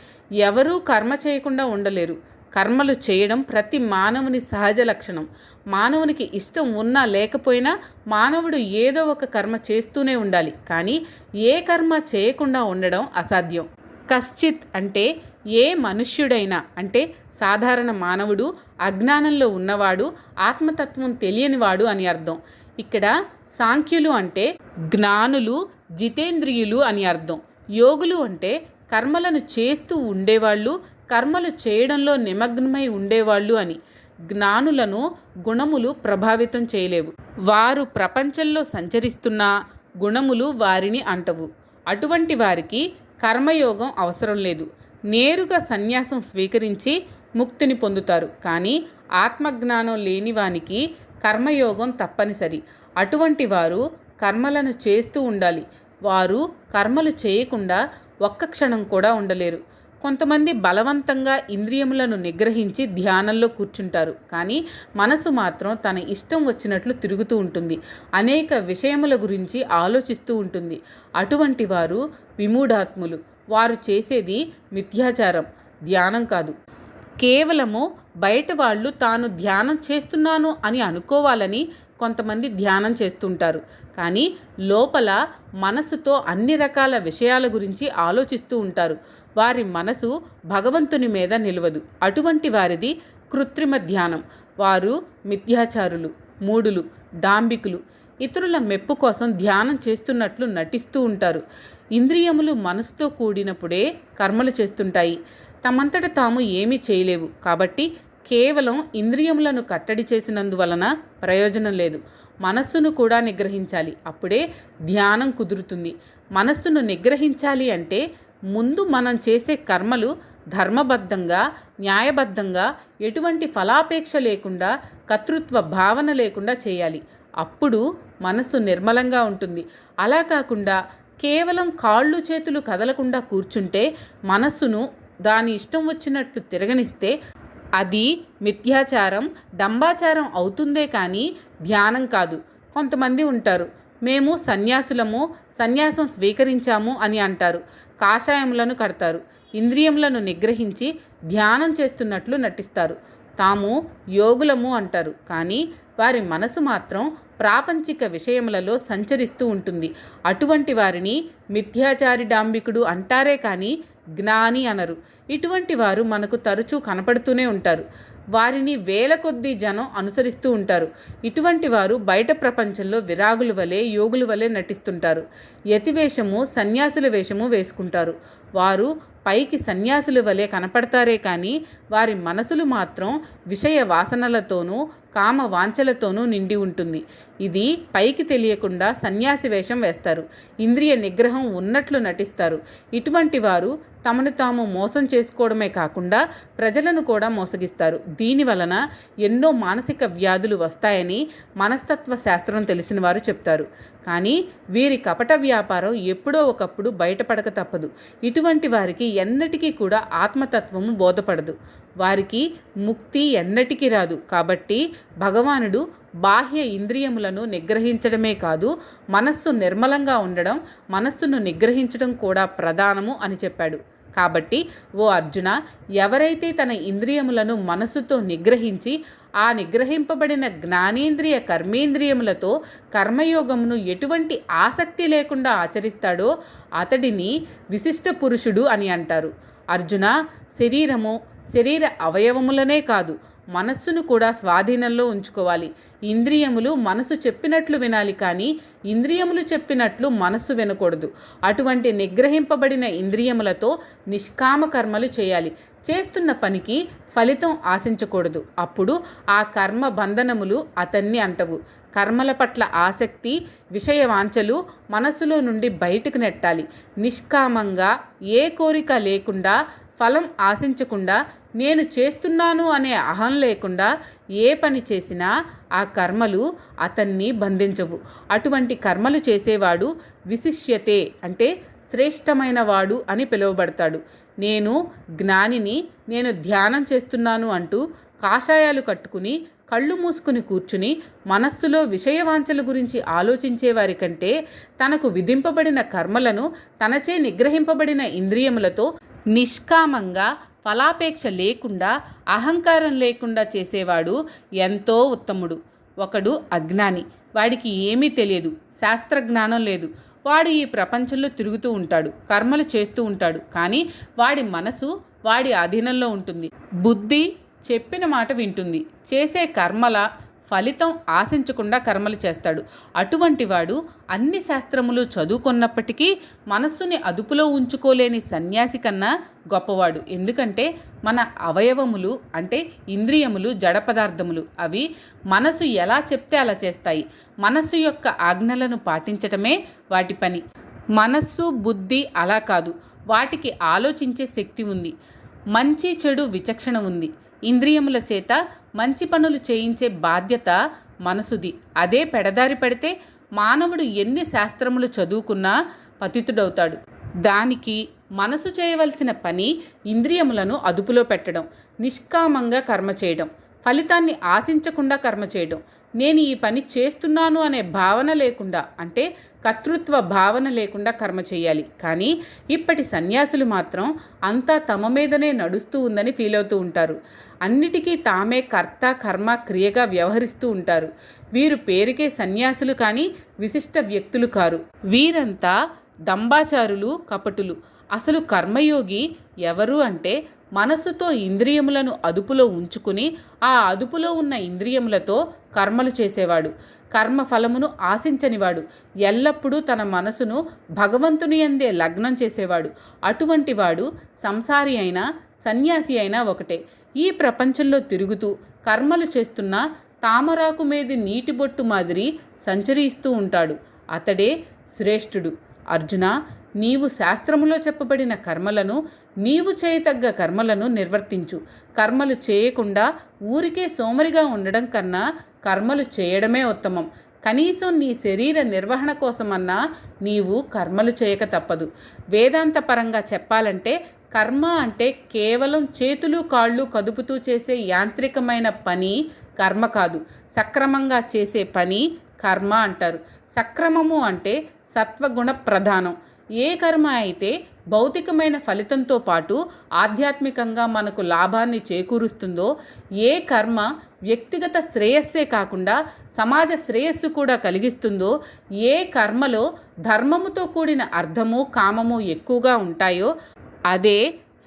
ఎవరూ కర్మ చేయకుండా ఉండలేరు. కర్మలు చేయడం ప్రతి మానవుని సహజ లక్షణం. మానవునికి ఇష్టం ఉన్నా లేకపోయినా మానవుడు ఏదో ఒక కర్మ చేస్తూనే ఉండాలి. కానీ ఏ కర్మ చేయకుండా ఉండడం అసాధ్యం. కశ్చిత్ అంటే ఏ మనుష్యుడైనా అంటే సాధారణ మానవుడు, అజ్ఞానంలో ఉన్నవాడు, ఆత్మతత్వం తెలియనివాడు అని అర్థం. ఇక్కడ సాంఖ్యులు అంటే జ్ఞానులు, జితేంద్రియులు అని అర్థం. యోగులు అంటే కర్మలను చేస్తూ ఉండేవాళ్ళు, కర్మలు చేయడంలో నిమగ్నమై ఉండేవాళ్ళు అని. జ్ఞానులను గుణములు ప్రభావితం చేయలేవు. వారు ప్రపంచంలో సంచరిస్తున్నా గుణములు వారిని అంటవు. అటువంటి వారికి కర్మయోగం అవసరం లేదు. నేరుగా సన్యాసం స్వీకరించి ముక్తిని పొందుతారు. కానీ ఆత్మజ్ఞానం లేని వానికి కర్మయోగం తప్పనిసరి. అటువంటి వారు కర్మలను చేస్తూ ఉండాలి. వారు కర్మలు చేయకుండా ఒక్క క్షణం కూడా ఉండలేరు. కొంతమంది బలవంతంగా ఇంద్రియములను నిగ్రహించి ధ్యానంలో కూర్చుంటారు. కానీ మనసు మాత్రం తన ఇష్టం వచ్చినట్లు తిరుగుతూ ఉంటుంది. అనేక విషయముల గురించి ఆలోచిస్తూ ఉంటుంది. అటువంటి వారు విమూఢాత్ములు. వారు చేసేది మిథ్యాచారం, ధ్యానం కాదు. కేవలము బయట వాళ్ళు తాను ధ్యానం చేస్తున్నాను అని అనుకోవాలని కొంతమంది ధ్యానం చేస్తుంటారు. కానీ లోపల మనసుతో అన్ని రకాల విషయాల గురించి ఆలోచిస్తూ ఉంటారు. వారి మనసు భగవంతుని మీద నిలవదు. అటువంటి వారిది కృత్రిమ ధ్యానం. వారు మిథ్యాచారులు, మూఢులు, డాంబికులు. ఇతరుల మెప్పు కోసం ధ్యానం చేస్తున్నట్లు నటిస్తూ ఉంటారు. ఇంద్రియములు మనసుతో కూడినప్పుడే కర్మలు చేస్తుంటాయి. తమంతట తాము ఏమీ చేయలేవు. కాబట్టి కేవలం ఇంద్రియములను కట్టడి చేసినందువలన ప్రయోజనం లేదు. మనస్సును కూడా నిగ్రహించాలి. అప్పుడే ధ్యానం కుదురుతుంది. మనస్సును నిగ్రహించాలి అంటే ముందు మనం చేసే కర్మలు ధర్మబద్ధంగా, న్యాయబద్ధంగా, ఎటువంటి ఫలాపేక్ష లేకుండా, కర్తృత్వ భావన లేకుండా చేయాలి. అప్పుడు మనస్సు నిర్మలంగా ఉంటుంది. అలా కాకుండా కేవలం కాళ్ళు చేతులు కదలకుండా కూర్చుంటే, మనస్సును దాని ఇష్టం వచ్చినట్లు తిరగనిస్తే అది మిథ్యాచారం, డంబాచారం అవుతుందే కానీ ధ్యానం కాదు. కొంతమంది ఉంటారు, మేము సన్యాసులము, సన్యాసం స్వీకరించాము అని అంటారు. కాషాయములను కడతారు. ఇంద్రియములను నిగ్రహించి ధ్యానం చేస్తున్నట్లు నటిస్తారు. తాము యోగులము అంటారు. కానీ వారి మనసు మాత్రం ప్రాపంచిక విషయములలో సంచరిస్తూ ఉంటుంది. అటువంటి వారిని మిథ్యాచారి డాంబికుడు అంటారే కానీ జ్ఞాని అనరు. ఇటువంటి వారు మనకు తరచూ కనపడుతూనే ఉంటారు. వారిని వేల కొద్దీ జనం అనుసరిస్తూ ఉంటారు. ఇటువంటి వారు బయట ప్రపంచంలో విరాగుల వలె, యోగుల వలె నటిస్తుంటారు. యతివేషము, సన్యాసుల వేషము వేసుకుంటారు. వారు పైకి సన్యాసుల వలె కనపడతారే కానీ వారి మనసులు మాత్రం విషయ వాసనలతోనూ కామ వాంఛలతోనూ నిండి ఉంటుంది. ఇది పైకి తెలియకుండా సన్యాసి వేషం వేస్తారు. ఇంద్రియ నిగ్రహం ఉన్నట్లు నటిస్తారు. ఇటువంటి వారు తమను తాము మోసం చేసుకోవడమే కాకుండా ప్రజలను కూడా మోసగిస్తారు. దీని వలన ఎన్నో మానసిక వ్యాధులు వస్తాయని మనస్తత్వ శాస్త్రం తెలిసిన వారు చెప్తారు. కానీ వీరి కపట వ్యాపారం ఎప్పుడో ఒకప్పుడు బయటపడక తప్పదు. ఇటువంటి వారికి ఎన్నటికీ కూడా ఆత్మతత్వము బోధపడదు. వారికి ముక్తి ఎన్నటికీ రాదు. కాబట్టి భగవానుడు బాహ్య ఇంద్రియములను నిగ్రహించడమే కాదు, మనస్సు నిర్మలంగా ఉండడం, మనస్సును నిగ్రహించడం కూడా ప్రధానము అని చెప్పాడు. కాబట్టి ఓ అర్జున, ఎవరైతే తన ఇంద్రియములను మనస్సుతో నిగ్రహించి ఆ నిగ్రహింపబడిన జ్ఞానేంద్రియ కర్మేంద్రియములతో కర్మయోగమును ఎటువంటి ఆసక్తి లేకుండా ఆచరిస్తాడో అతడిని విశిష్ట పురుషుడు అని అంటారు. అర్జున, శరీర అవయవములనే కాదు, మనస్సును కూడా స్వాధీనంలో ఉంచుకోవాలి. ఇంద్రియములు మనసు చెప్పినట్లు వినాలి, కానీ ఇంద్రియములు చెప్పినట్లు మనస్సు వినకూడదు. అటువంటి నిగ్రహింపబడిన ఇంద్రియములతో నిష్కామ కర్మలు చేయాలి. చేస్తున్న పనికి ఫలితం ఆశించకూడదు. అప్పుడు ఆ కర్మ బంధనములు అతన్ని అంటవు. కర్మల పట్ల ఆసక్తి, విషయ వాంఛలు మనస్సులో నుండి బయటకు నెట్టాలి. నిష్కామంగా, ఏ కోరిక లేకుండా, ఫలం ఆశించకుండా, నేను చేస్తున్నాను అనే అహం లేకుండా ఏ పని చేసినా ఆ కర్మలు అతన్ని బంధించవు. అటువంటి కర్మలు చేసేవాడు విశిష్యతే అంటే శ్రేష్టమైన వాడు అని పిలువబడతాడు. నేను జ్ఞానిని, నేను ధ్యానం చేస్తున్నాను అంటూ కాషాయాలు కట్టుకుని కళ్ళు మూసుకుని కూర్చుని మనస్సులో విషయవాంఛల గురించి ఆలోచించేవారి కంటే తనకు విధింపబడిన కర్మలను తనచే నిగ్రహింపబడిన ఇంద్రియములతో నిష్కామంగా, ఫలాపేక్ష లేకుండా, అహంకారం లేకుండా చేసేవాడు ఎంతో ఉత్తముడు. ఒకడు అజ్ఞాని, వాడికి ఏమీ తెలియదు, శాస్త్రజ్ఞానం లేదు. వాడు ఈ ప్రపంచంలో తిరుగుతూ ఉంటాడు, కర్మలు చేస్తూ ఉంటాడు. కానీ వాడి మనసు వాడి అధీనంలో ఉంటుంది. బుద్ధి చెప్పిన మాట వింటుంది. చేసే కర్మల ఫలితం ఆశించకుండా కర్మలు చేస్తాడు. అటువంటి వాడు అన్ని శాస్త్రములు చదువుకున్నప్పటికీ మనస్సుని అదుపులో ఉంచుకోలేని సన్యాసి కన్నా గొప్పవాడు. ఎందుకంటే మన అవయవములు అంటే ఇంద్రియములు జడ పదార్థములు. అవి మనసు ఎలా చెప్తే అలా చేస్తాయి. మనస్సు యొక్క ఆజ్ఞలను పాటించటమే వాటి పని. మనస్సు, బుద్ధి అలా కాదు. వాటికి ఆలోచించే శక్తి ఉంది. మంచి చెడు విచక్షణ ఉంది. ఇంద్రియముల చేత మంచి పనులు చేయించే బాధ్యత మనసుది. అదే పెడదారి పడితే మానవుడు ఎన్ని శాస్త్రములు చదువుకున్నా పతితుడవుతాడు. దానికి మనసు చేయవలసిన పని ఇంద్రియములను అదుపులో పెట్టడం, నిష్కామంగా కర్మ చేయడం, ఫలితాన్ని ఆశించకుండా కర్మ చేయడం. నేను ఈ పని చేస్తున్నాను అనే భావన లేకుండా, అంటే కర్తృత్వ భావన లేకుండా కర్మ చేయాలి. కానీ ఇప్పటి సన్యాసులు మాత్రం అంతా తమ మీదనే నడుస్తూ ఉందని ఫీల్ అవుతూ ఉంటారు. అన్నిటికీ తామే కర్త, కర్మ, క్రియగా వ్యవహరిస్తూ ఉంటారు. వీరు పేరుకే సన్యాసులు కానీ విశిష్ట వ్యక్తులు కారు. వీరంతా దంబాచారులు, కపటులు. అసలు కర్మయోగి ఎవరు అంటే మనసుతో ఇంద్రియములను అదుపులో ఉంచుకుని ఆ అదుపులో ఉన్న ఇంద్రియములతో కర్మలు చేసేవాడు. కర్మ ఫలమును ఆశించనివాడు. ఎల్లప్పుడూ తన మనసును భగవంతుని యందే లగ్నం చేసేవాడు. అటువంటి వాడు సంసారి అయినా సన్యాసి అయినా ఒకటే. ఈ ప్రపంచంలో తిరుగుతూ కర్మలు చేస్తున్న తామరాకు మీది నీటి బొట్టు మాదిరి సంచరిస్తూ ఉంటాడు. అతడే శ్రేష్ఠుడు. అర్జున, నీవు శాస్త్రములో చెప్పబడిన కర్మలను, నీవు చేయతగ్గ కర్మలను నిర్వర్తించు. కర్మలు చేయకుండా ఊరికే సోమరిగా ఉండడం కన్నా కర్మలు చేయడమే ఉత్తమం. కనీసం నీ శరీర నిర్వహణ కోసమన్నా నీవు కర్మలు చేయక తప్పదు. వేదాంత పరంగా చెప్పాలంటే కర్మ అంటే కేవలం చేతులు కాళ్ళు కదుపుతూ చేసే యాంత్రికమైన పని కర్మ కాదు. సక్రమంగా చేసే పని కర్మ అంటారు. సక్రమము అంటే సత్వగుణ ప్రధానం. ఏ కర్మ అయితే భౌతికమైన ఫలితంతో పాటు ఆధ్యాత్మికంగా మనకు లాభాన్ని చేకూరుస్తుందో, ఏ కర్మ వ్యక్తిగత శ్రేయస్సే కాకుండా సమాజ శ్రేయస్సు కూడా కలిగిస్తుందో, ఏ కర్మలో ధర్మముతో కూడిన అర్థము, కామము ఎక్కువగా ఉంటాయో అదే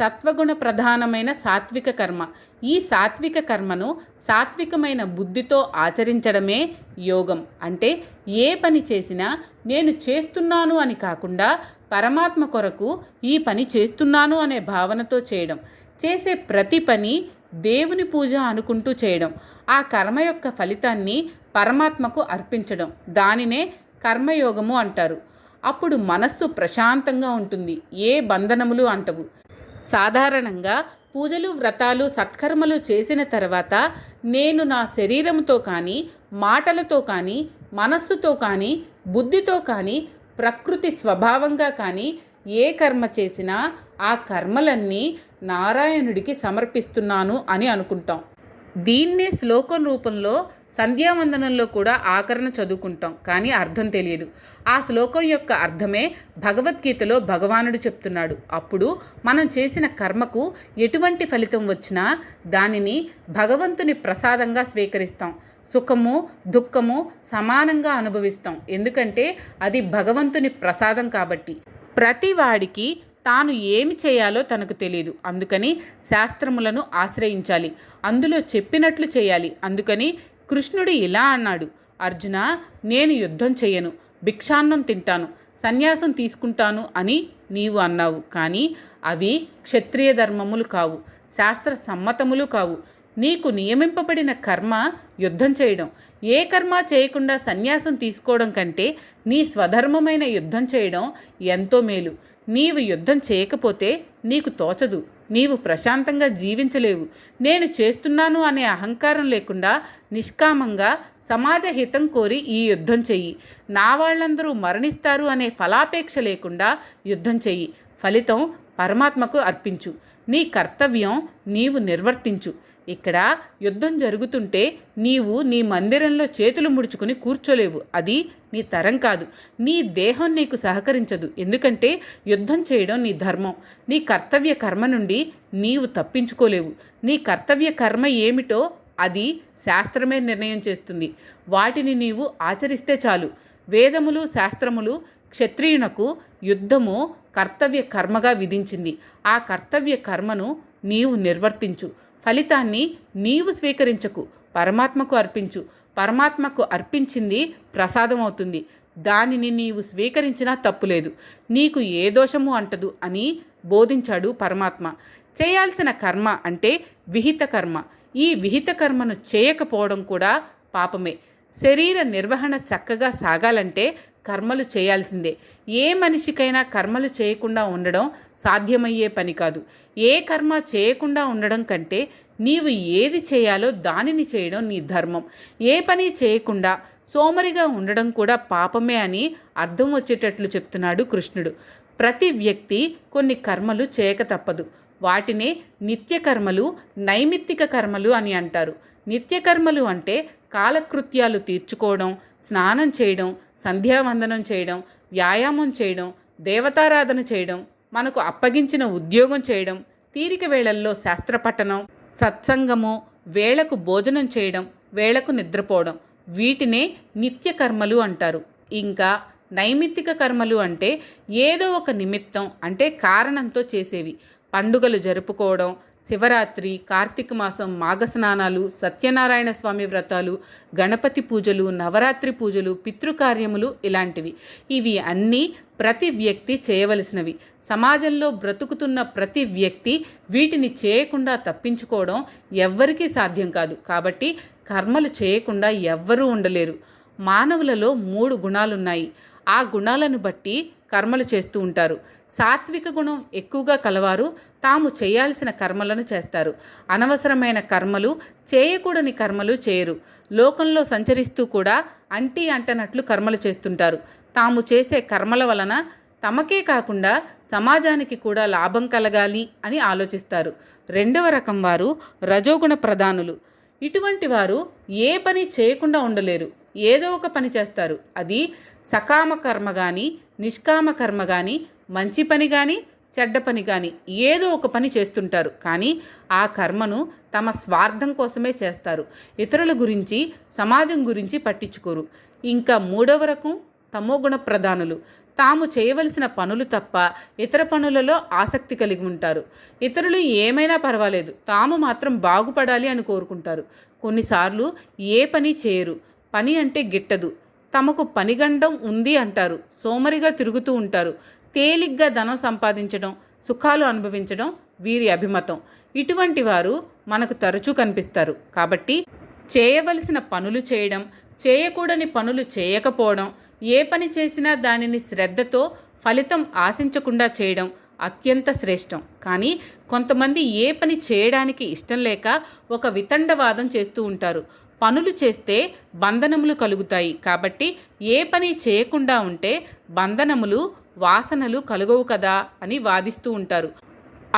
సత్వగుణ ప్రధానమైన సాత్విక కర్మ. ఈ సాత్విక కర్మను సాత్వికమైన బుద్ధితో ఆచరించడమే యోగం. అంటే ఏ పని చేసినా నేను చేస్తున్నాను అని కాకుండా పరమాత్మ కొరకు ఈ పని చేస్తున్నాను అనే భావనతో చేయడం. చేసే ప్రతి పని దేవుని పూజ అనుకుంటూ చేయడం. ఆ కర్మ యొక్క ఫలితాన్ని పరమాత్మకు అర్పించడం. దానినే కర్మయోగము అంటారు. అప్పుడు మనస్సు ప్రశాంతంగా ఉంటుంది. ఏ బంధనములు అంటవు. సాధారణంగా పూజలు, వ్రతాలు, సత్కర్మలు చేసిన తర్వాత నేను నా శరీరంతో కానీ, మాటలతో కానీ, మనస్సుతో కానీ, బుద్ధితో కానీ, ప్రకృతి స్వభావంగా కానీ ఏ కర్మ చేసినా ఆ కర్మలన్నీ నారాయణుడికి సమర్పిస్తున్నాను అని అనుకుంటాం. దీన్నే శ్లోకం రూపంలో సంధ్యావందనంలో కూడా ఆకరణ చదువుకుంటాం, కానీ అర్థం తెలియదు. ఆ శ్లోకం యొక్క అర్థమే భగవద్గీతలో భగవానుడు చెప్తున్నాడు. అప్పుడు మనం చేసిన కర్మకు ఎటువంటి ఫలితం వచ్చినా దానిని భగవంతుని ప్రసాదంగా స్వీకరిస్తాం. సుఖము, దుఃఖము సమానంగా అనుభవిస్తాం. ఎందుకంటే అది భగవంతుని ప్రసాదం కాబట్టి. ప్రతివాడికి తాను ఏమి చేయాలో తనకు తెలియదు. అందుకని శాస్త్రములను ఆశ్రయించాలి, అందులో చెప్పినట్లు చేయాలి. అందుకని కృష్ణుడు ఇలా అన్నాడు, అర్జున, నేను యుద్ధం చేయను, భిక్షాన్నం తింటాను, సన్యాసం తీసుకుంటాను అని నీవు అన్నావు. కానీ అవి క్షత్రియ ధర్మములు కావు, శాస్త్ర సమ్మతములు కావు. నీకు నియమింపబడిన కర్మ యుద్ధం చేయడం. ఏ కర్మ చేయకుండా సన్యాసం తీసుకోవడం కంటే నీ స్వధర్మమైన యుద్ధం చేయడం ఎంతో మేలు. నీవు యుద్ధం చేయకపోతే నీకు తోచదు, నీవు ప్రశాంతంగా జీవించలేవు. నేను చేస్తున్నాను అనే అహంకారం లేకుండా నిష్కామంగా సమాజ హితం కోరి ఈ యుద్ధం చెయ్యి. నా వాళ్ళందరూ మరణిస్తారు అనే ఫలాపేక్ష లేకుండా యుద్ధం చెయ్యి. ఫలితం పరమాత్మకు అర్పించు. నీ కర్తవ్యం నీవు నిర్వర్తించు. ఇక్కడ యుద్ధం జరుగుతుంటే నీవు నీ మందిరంలో చేతులు ముడుచుకుని కూర్చోలేవు. అది నీ తరం కాదు. నీ దేహం నీకు సహకరించదు. ఎందుకంటే యుద్ధం చేయడం నీ ధర్మం. నీ కర్తవ్య కర్మ నుండి నీవు తప్పించుకోలేవు. నీ కర్తవ్య కర్మ ఏమిటో అది శాస్త్రమే నిర్ణయం చేస్తుంది. వాటిని నీవు ఆచరిస్తే చాలు. వేదములు, శాస్త్రములు క్షత్రియునకు యుద్ధము కర్తవ్య కర్మగా విధించింది. ఆ కర్తవ్య కర్మను నీవు నిర్వర్తించు. ఫలితాన్ని నీవు స్వీకరించకు, పరమాత్మకు అర్పించు. పరమాత్మకు అర్పించింది ప్రసాదం అవుతుంది. దానిని నీవు స్వీకరించినా తప్పులేదు. నీకు ఏ దోషము అంటదు అని బోధించాడు పరమాత్మ. చేయాల్సిన కర్మ అంటే విహిత కర్మ. ఈ విహిత కర్మను చేయకపోవడం కూడా పాపమే. శరీర నిర్వహణ చక్కగా సాగాలంటే కర్మలు చేయాల్సిందే. ఏ మనిషికైనా కర్మలు చేయకుండా ఉండడం సాధ్యమయ్యే పని కాదు. ఏ కర్మ చేయకుండా ఉండడం కంటే నీవు ఏది చేయాలో దానిని చేయడం నీ ధర్మం. ఏ పని చేయకుండా సోమరిగా ఉండడం కూడా పాపమే అని అర్థం వచ్చేటట్లు చెప్తున్నాడు కృష్ణుడు. ప్రతి వ్యక్తి కొన్ని కర్మలు చేయక తప్పదు. వాటినే నిత్యకర్మలు, నైమిత్తిక కర్మలు అని అంటారు. నిత్యకర్మలు అంటే కాలకృత్యాలు తీర్చుకోవడం, స్నానం చేయడం, సంధ్యావందనం చేయడం, వ్యాయామం చేయడం, దేవతారాధన చేయడం, మనకు అప్పగించిన ఉద్యోగం చేయడం, తీరిక వేళల్లో శాస్త్రపఠనం, సత్సంగము, వేళకు భోజనం చేయడం, వేళకు నిద్రపోవడం, వీటినే నిత్యకర్మలు అంటారు. ఇంకా నైమిత్తిక కర్మలు అంటే ఏదో ఒక నిమిత్తం అంటే కారణంతో చేసేవి. పండుగలు జరుపుకోవడం, శివరాత్రి, కార్తీక మాసం, మాఘస్నానాలు, సత్యనారాయణ స్వామి వ్రతాలు, గణపతి పూజలు, నవరాత్రి పూజలు, పితృకార్యములు ఇలాంటివి. ఇవి అన్నీ ప్రతి వ్యక్తి చేయవలసినవి. సమాజంలో బ్రతుకుతున్న ప్రతి వ్యక్తి వీటిని చేయకుండా తప్పించుకోవడం ఎవ్వరికీ సాధ్యం కాదు. కాబట్టి కర్మలు చేయకుండా ఎవ్వరూ ఉండలేరు. మానవులలో 3 గుణాలున్నాయి. ఆ గుణాలను బట్టి కర్మలు చేస్తూ ఉంటారు. సాత్విక గుణం ఎక్కువగా కలవారు తాము చేయాల్సిన కర్మలను చేస్తారు. అనవసరమైన కర్మలు, చేయకూడని కర్మలు చేయరు. లోకంలో సంచరిస్తూ కూడా అంటీ అంటనట్లు కర్మలు చేస్తుంటారు. తాము చేసే కర్మల వలన తమకే కాకుండా సమాజానికి కూడా లాభం కలగాలి అని ఆలోచిస్తారు. 2వ రకం వారు రజోగుణ ప్రధానులు. ఇటువంటి వారు ఏ పని చేయకుండా ఉండలేరు. ఏదో ఒక పని చేస్తారు. అది సకామ కర్మ కానీ, నిష్కామ కర్మ కానీ, మంచి పని కానీ, చెడ్డ పని కానీ ఏదో ఒక పని చేస్తుంటారు. కానీ ఆ కర్మను తమ స్వార్థం కోసమే చేస్తారు. ఇతరుల గురించి, సమాజం గురించి పట్టించుకోరు. ఇంకా 3వ రకం తమోగుణ ప్రధానులు. తాము చేయవలసిన పనులు తప్ప ఇతర పనులలో ఆసక్తి కలిగి ఉంటారు. ఇతరులు ఏమైనా పర్వాలేదు, తాము మాత్రం బాగుపడాలి అని కోరుకుంటారు. కొన్నిసార్లు ఏ పని చేయరు, పని అంటే గిట్టదు. తమకు పనిగండం ఉంది అంటారు. సోమరిగా తిరుగుతూ ఉంటారు. తేలిగ్గా ధనం సంపాదించడం, సుఖాలు అనుభవించడం వీరి అభిమతం. ఇటువంటి వారు మనకు తరచూ కనిపిస్తారు. కాబట్టి చేయవలసిన పనులు చేయడం, చేయకూడని పనులు చేయకపోవడం, ఏ పని చేసినా దానిని శ్రద్ధతో ఫలితం ఆశించకుండా చేయడం అత్యంత శ్రేష్టం. కానీ కొంతమంది ఏ పని చేయడానికి ఇష్టం లేక ఒక వితండవాదం చేస్తూ ఉంటారు. పనులు చేస్తే బంధనములు కలుగుతాయి, కాబట్టి ఏ పని చేయకుండా ఉంటే బంధనములు, వాసనలు కలుగవు కదా అని వాదిస్తూ ఉంటారు.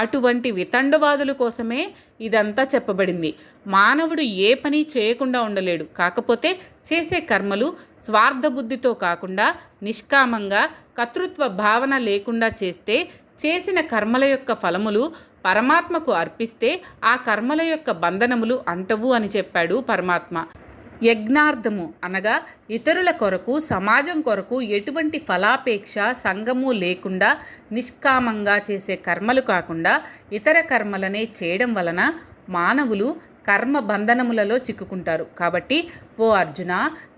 అటువంటి వితండవాదుల కోసమే ఇదంతా చెప్పబడింది. మానవుడు ఏ పని చేయకుండా ఉండలేడు. కాకపోతే చేసే కర్మలు స్వార్థబుద్ధితో కాకుండా నిష్కామంగా, కర్తృత్వ భావన లేకుండా చేస్తే, చేసిన కర్మల యొక్క ఫలములు పరమాత్మకు అర్పిస్తే ఆ కర్మల యొక్క బంధనములు అంటవు అని చెప్పాడు పరమాత్మ. యజ్ఞార్థము అనగా ఇతరుల కొరకు, సమాజం కొరకు ఎటువంటి ఫలాపేక్ష, సంగము లేకుండా నిష్కామంగా చేసే కర్మలు కాకుండా ఇతర కర్మలనే చేయడం వలన మానవులు కర్మ బంధనములలో చిక్కుకుంటారు. కాబట్టి ఓ అర్జున,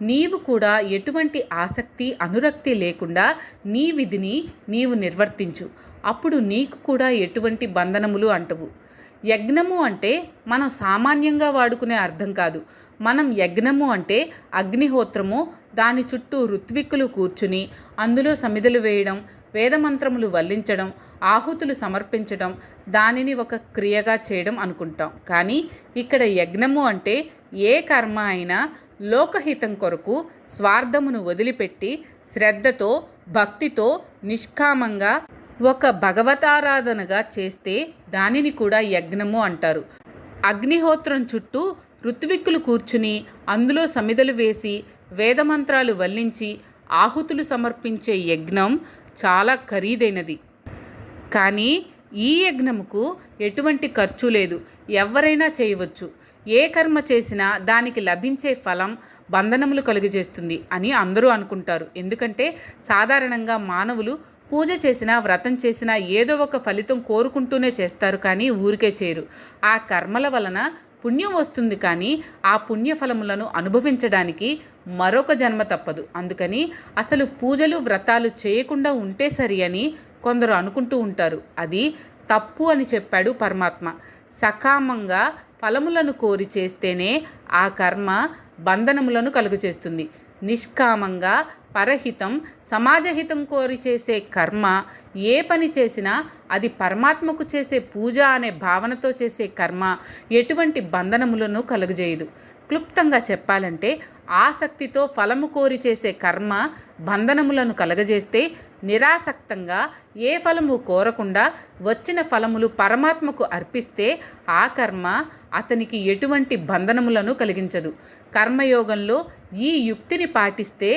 నీవు కూడా ఎటువంటి ఆసక్తి, అనురక్తి లేకుండా నీ విధిని నీవు నిర్వర్తించు. అప్పుడు నీకు కూడా ఎటువంటి బంధనములు అంటవు. యజ్ఞము అంటే మనం సామాన్యంగా వాడుకునే అర్థం కాదు. మనం యజ్ఞము అంటే అగ్నిహోత్రము, దాని చుట్టూ ఋత్విక్కులు కూర్చుని అందులో సమిధలు వేయడం, వేదమంత్రములు వల్లించడం, ఆహుతులు సమర్పించడం, దానిని ఒక క్రియగా చేయడం అనుకుంటాం. కానీ ఇక్కడ యజ్ఞము అంటే ఏ కర్మ అయినా లోకహితం కొరకు స్వార్థమును వదిలిపెట్టి శ్రద్ధతో, భక్తితో, నిష్కామంగా ఒక భగవతారాధనగా చేస్తే దానిని కూడా యజ్ఞము అంటారు. అగ్నిహోత్రం చుట్టూ ఋత్విక్కులు కూర్చుని అందులో సమిధలు వేసి వేదమంత్రాలు వల్లించి ఆహుతులు సమర్పించే యజ్ఞం చాలా ఖరీదైనది. కానీ ఈ యజ్ఞముకు ఎటువంటి ఖర్చు లేదు, ఎవరైనా చేయవచ్చు. ఏ కర్మ చేసినా దానికి లభించే ఫలం బంధనములు కలుగజేస్తుంది అని అందరూ అనుకుంటారు. ఎందుకంటే సాధారణంగా మానవులు పూజ చేసినా, వ్రతం చేసినా ఏదో ఒక ఫలితం కోరుకుంటూనే చేస్తారు, కానీ ఊరికే చేయరు. ఆ కర్మల వలన పుణ్యం వస్తుంది, కానీ ఆ పుణ్యఫలములను అనుభవించడానికి మరొక జన్మ తప్పదు. అందుకని అసలు పూజలు, వ్రతాలు చేయకుండా ఉంటే సరి అని కొందరు అనుకుంటూ ఉంటారు. అది తప్పు అని చెప్పాడు పరమాత్మ. సకామంగా ఫలములను కోరి చేస్తేనే ఆ కర్మ బంధనములను కలుగచేస్తుంది. నిష్కామంగా, పరహితం, సమాజహితం కోరి చేసే కర్మ ఏ పని చేసినా అది పరమాత్మకు చేసే పూజ అనే భావనతో చేసే కర్మ ఎటువంటి బంధనములను కలుగజేయదు. క్లుప్తంగా చెప్పాలంటే ఆసక్తితో ఫలము కోరి చేసే కర్మ బంధనములను కలగజేస్తే, నిరాసక్తంగా ఏ ఫలము కోరకుండా వచ్చిన ఫలములు పరమాత్మకు అర్పిస్తే ఆ కర్మ అతనికి ఎటువంటి బంధనములను కలిగించదు. కర్మయోగంలో ఈ యుక్తిని పాటిస్తే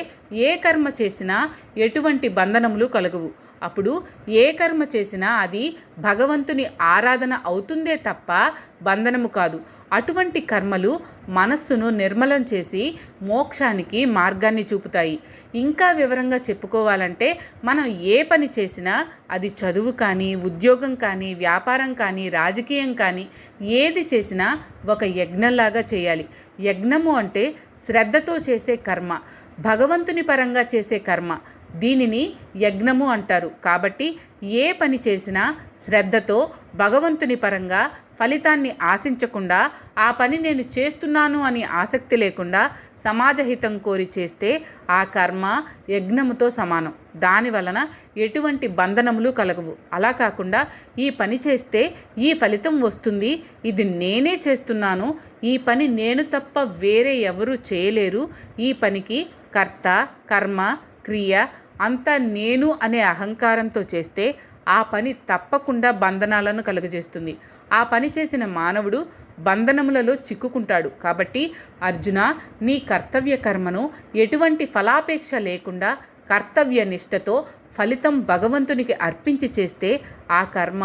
ఏ కర్మ చేసినా ఎటువంటి బంధనములు కలగవు. అప్పుడు ఏ కర్మ చేసినా అది భగవంతుని ఆరాధన అవుతుందే తప్ప బంధనము కాదు. అటువంటి కర్మలు మనస్సును నిర్మలం చేసి మోక్షానికి మార్గాన్ని చూపుతాయి. ఇంకా వివరంగా చెప్పుకోవాలంటే మనం ఏ పని చేసినా అది చదువు కానీ, ఉద్యోగం కానీ, వ్యాపారం కానీ, రాజకీయం కానీ ఏది చేసినా ఒక యజ్ఞంలాగా చేయాలి. యజ్ఞము అంటే శ్రద్ధతో చేసే కర్మ, భగవంతుని పరంగా చేసే కర్మ. దీనిని యజ్ఞము అంటారు. కాబట్టి ఏ పని చేసినా శ్రద్ధతో, భగవంతుని పరంగా ఫలితాన్ని ఆశించకుండా, ఆ పని నేను చేస్తున్నాను అని ఆసక్తి లేకుండా సమాజహితం కోరి చేస్తే ఆ కర్మ యజ్ఞముతో సమానం. దాని వలన ఎటువంటి బంధనములు కలగవు. అలా కాకుండా ఈ పని చేస్తే ఈ ఫలితం వస్తుంది, ఇది నేనే చేస్తున్నాను, ఈ పని నేను తప్ప వేరే ఎవరూ చేయలేరు, ఈ పనికి కర్త, కర్మ, క్రియ అంతా నేను అనే అహంకారంతో చేస్తే ఆ పని తప్పకుండా బంధనాలను కలుగజేస్తుంది. ఆ పని చేసిన మానవుడు బంధనములలో చిక్కుకుంటాడు. కాబట్టి అర్జున, నీ కర్తవ్య కర్మను ఎటువంటి ఫలాపేక్ష లేకుండా కర్తవ్య నిష్టతో ఫలితం భగవంతునికి అర్పించి చేస్తే ఆ కర్మ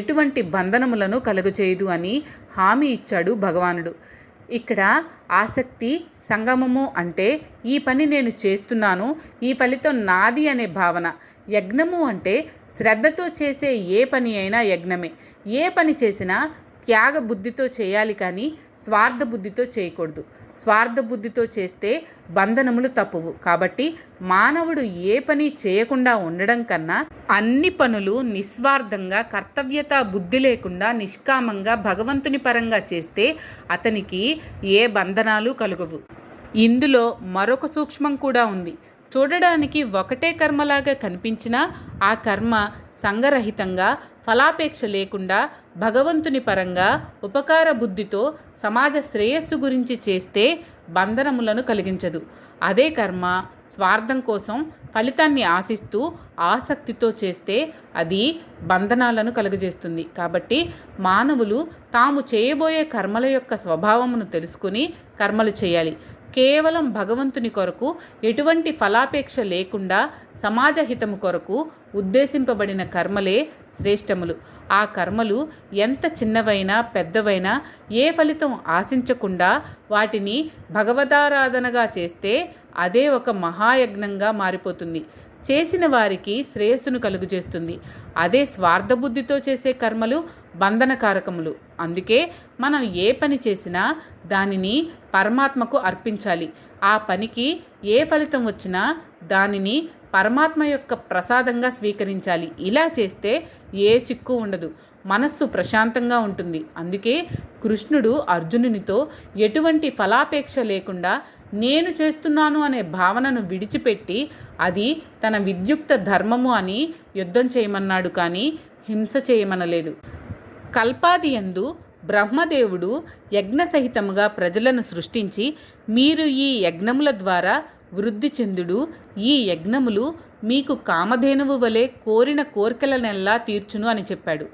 ఎటువంటి బంధనములను కలుగచేయదు అని హామీ ఇచ్చాడు భగవానుడు. ఇక్కడ ఆసక్తి, సంగమము అంటే ఈ పని నేను చేస్తున్నాను, ఈ ఫలితం నాది అనే భావన. యజ్ఞము అంటే శ్రద్ధతో చేసే ఏ పని అయినా యజ్ఞమే. ఏ పని చేసినా త్యాగ బుద్ధితో చేయాలి, కానీ స్వార్థ బుద్ధితో చేయకూడదు. స్వార్థ బుద్ధితో చేస్తే బంధనములు తప్పువు. కాబట్టి మానవుడు ఏ పని చేయకుండా ఉండడం కన్నా అన్ని పనులు నిస్వార్థంగా, కర్తవ్యత బుద్ధి లేకుండా, నిష్కామంగా భగవంతుని పరంగా చేస్తే అతనికి ఏ బంధనాలు కలుగవు. ఇందులో మరొక సూక్ష్మం కూడా ఉంది. చూడడానికి ఒకటే కర్మలాగా కనిపించినా ఆ కర్మ సంగరహితంగా, ఫలాపేక్ష లేకుండా, భగవంతుని పరంగా ఉపకార బుద్ధితో సమాజ శ్రేయస్సు గురించి చేస్తే బంధనములను కలిగించదు. అదే కర్మ స్వార్థం కోసం ఫలితాన్ని ఆశిస్తూ ఆసక్తితో చేస్తే అది బంధనాలను కలుగజేస్తుంది. కాబట్టి మానవులు తాము చేయబోయే కర్మల యొక్క స్వభావమును తెలుసుకుని కర్మలు చేయాలి. కేవలం భగవంతుని కొరకు, ఎటువంటి ఫలాపేక్ష లేకుండా సమాజ హితము కొరకు ఉద్దేశింపబడిన కర్మలే శ్రేష్టములు. ఆ కర్మలు ఎంత చిన్నవైనా పెద్దవైనా ఏ ఫలితం ఆశించకుండా వాటిని భగవదారాధనగా చేస్తే అదే ఒక మహాయజ్ఞంగా మారిపోతుంది. చేసిన వారికి శ్రేయస్సును కలుగజేస్తుంది. అదే స్వార్థబుద్ధితో చేసే కర్మలు బంధనకారకములు. అందుకే మనం ఏ పని చేసినా దానిని పరమాత్మకు అర్పించాలి. ఆ పనికి ఏ ఫలితం వచ్చినా దానిని పరమాత్మ యొక్క ప్రసాదంగా స్వీకరించాలి. ఇలా చేస్తే ఏ చిక్కు ఉండదు, మనస్సు ప్రశాంతంగా ఉంటుంది. అందుకే కృష్ణుడు అర్జునునితో ఎటువంటి ఫలాపేక్ష లేకుండా నేను చేస్తున్నాను అనే భావనను విడిచిపెట్టి అది తన విద్యుక్త ధర్మము అని యుద్ధం చేయమన్నాడు, కానీ హింస చేయమనలేదు. కల్పాది యందు బ్రహ్మదేవుడు యజ్ఞసహితముగా ప్రజలను సృష్టించి, మీరు ఈ యజ్ఞముల ద్వారా వృద్ధి చెందుడు. ఈ యజ్ఞములు మీకు కామధేనువు వలె కోరిన కోరికలనెల్లా తీర్చును అని చెప్పాడు.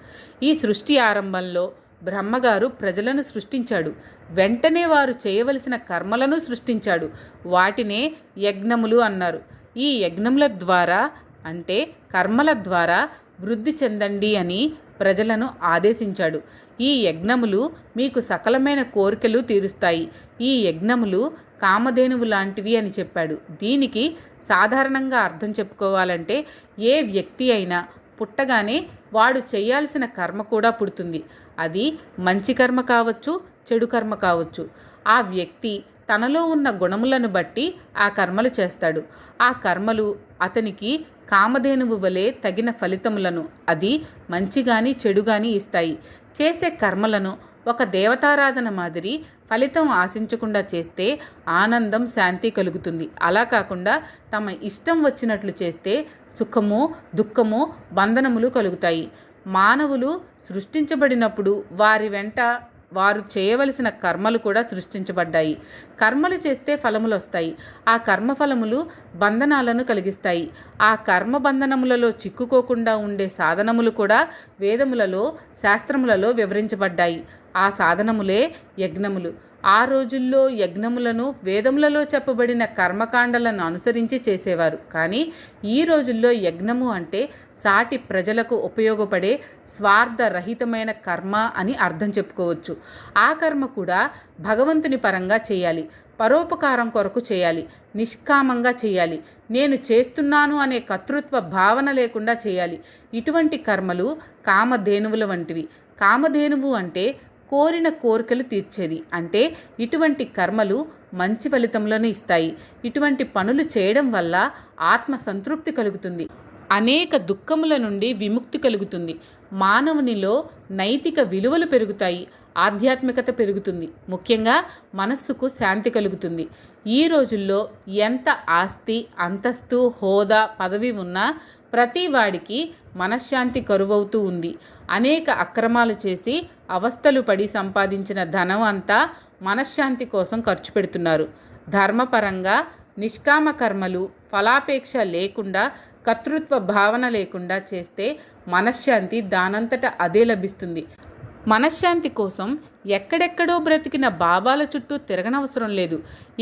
ఈ సృష్టి ఆరంభంలో బ్రహ్మగారు ప్రజలను సృష్టించాడు. వెంటనే వారు చేయవలసిన కర్మలను సృష్టించాడు. వాటినే యజ్ఞములు అన్నారు. ఈ యజ్ఞముల ద్వారా అంటే కర్మల ద్వారా వృద్ధి చెందండి అని ప్రజలను ఆదేశించాడు. ఈ యజ్ఞములు మీకు సకలమైన కోరికలు తీరుస్తాయి. ఈ యజ్ఞములు కామధేనువు లాంటివి అని చెప్పాడు. దీనికి సాధారణంగా అర్థం చెప్పుకోవాలంటే, ఏ వ్యక్తి అయినా పుట్టగానే వాడు చేయాల్సిన కర్మ కూడా పుడుతుంది. అది మంచి కర్మ కావచ్చు, చెడు కర్మ కావచ్చు. ఆ వ్యక్తి తనలో ఉన్న గుణములను బట్టి ఆ కర్మలు చేస్తాడు. ఆ కర్మలు అతనికి కామధేనువు వలె తగిన ఫలితములను, అది మంచి కానీ చెడు కానీ ఇస్తాయి. చేసే కర్మలను ఒక దేవతారాధన మాదిరి ఫలితం ఆశించకుండా చేస్తే ఆనందం, శాంతి కలుగుతుంది. అలా కాకుండా తమ ఇష్టం వచ్చినట్లు చేస్తే సుఖము, దుఃఖము, బంధనములు కలుగుతాయి. మానవులు సృష్టించబడినప్పుడు వారి వెంట వారు చేయవలసిన కర్మలు కూడా సృష్టించబడ్డాయి. కర్మలు చేస్తే ఫలములు వస్తాయి. ఆ కర్మఫలములు బంధనాలను కలిగిస్తాయి. ఆ కర్మ బంధనములలో చిక్కుకోకుండా ఉండే సాధనములు కూడా వేదములలో, శాస్త్రములలో వివరించబడ్డాయి. ఆ సాధనములే యజ్ఞములు. ఆ రోజుల్లో యజ్ఞములను వేదములలో చెప్పబడిన కర్మకాండలను అనుసరించి చేసేవారు. కానీ ఈ రోజుల్లో యజ్ఞము అంటే సాటి ప్రజలకు ఉపయోగపడే స్వార్థరహితమైన కర్మ అని అర్థం చెప్పుకోవచ్చు. ఆ కర్మ కూడా భగవంతుని పరంగా చేయాలి, పరోపకారం కొరకు చేయాలి, నిష్కామంగా చేయాలి, నేను చేస్తున్నాను అనే కర్తృత్వ భావన లేకుండా చేయాలి. ఇటువంటి కర్మలు కామధేనువుల వంటివి. కామధేనువు అంటే కోరిన కోరికలు తీర్చేది. అంటే ఇటువంటి కర్మలు మంచి ఫలితములను ఇస్తాయి. ఇటువంటి పనులు చేయడం వల్ల ఆత్మ సంతృప్తి కలుగుతుంది, అనేక దుఃఖముల నుండి విముక్తి కలుగుతుంది, మానవునిలో నైతిక విలువలు పెరుగుతాయి, ఆధ్యాత్మికత పెరుగుతుంది, ముఖ్యంగా మనస్సుకు శాంతి కలుగుతుంది. ఈ రోజుల్లో ఎంత ఆస్తి, అంతస్తు, హోదా, పదవి ఉన్నా ప్రతి వాడికి మనశ్శాంతి కరువవుతూ ఉంది. అనేక అక్రమాలు చేసి అవస్థలు పడి సంపాదించిన ధనం అంతా మనశ్శాంతి కోసం ఖర్చు పెడుతున్నారు. ధర్మపరంగా నిష్కామ కర్మలు ఫలాపేక్ష లేకుండా, కర్తృత్వ భావన లేకుండా చేస్తే మనశ్శాంతి దానంతట అదే లభిస్తుంది. మనశ్శాంతి కోసం ఎక్కడెక్కడో బ్రతికిన బాబాల చుట్టూ తిరగనవసరం లేదు.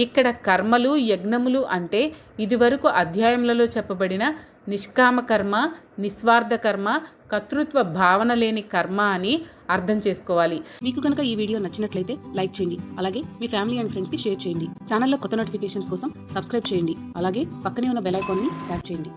ఇక్కడ కర్మలు, యజ్ఞములు అంటే ఇదివరకు అధ్యాయములలో చెప్పబడిన నిష్కామ కర్మ, నిస్వార్థ కర్మ, కర్తృత్వ భావన లేని కర్మ అని అర్థం చేసుకోవాలి. మీకు కనుక ఈ వీడియో నచ్చినట్లయితే లైక్ చేయండి. అలాగే మీ ఫ్యామిలీ అండ్ ఫ్రెండ్స్కి షేర్ చేయండి. ఛానల్లో కొత్త నోటిఫికేషన్స్ కోసం సబ్స్క్రైబ్ చేయండి. అలాగే పక్కనే ఉన్న బెల్ ఐకాన్ని ట్యాప్ చేయండి.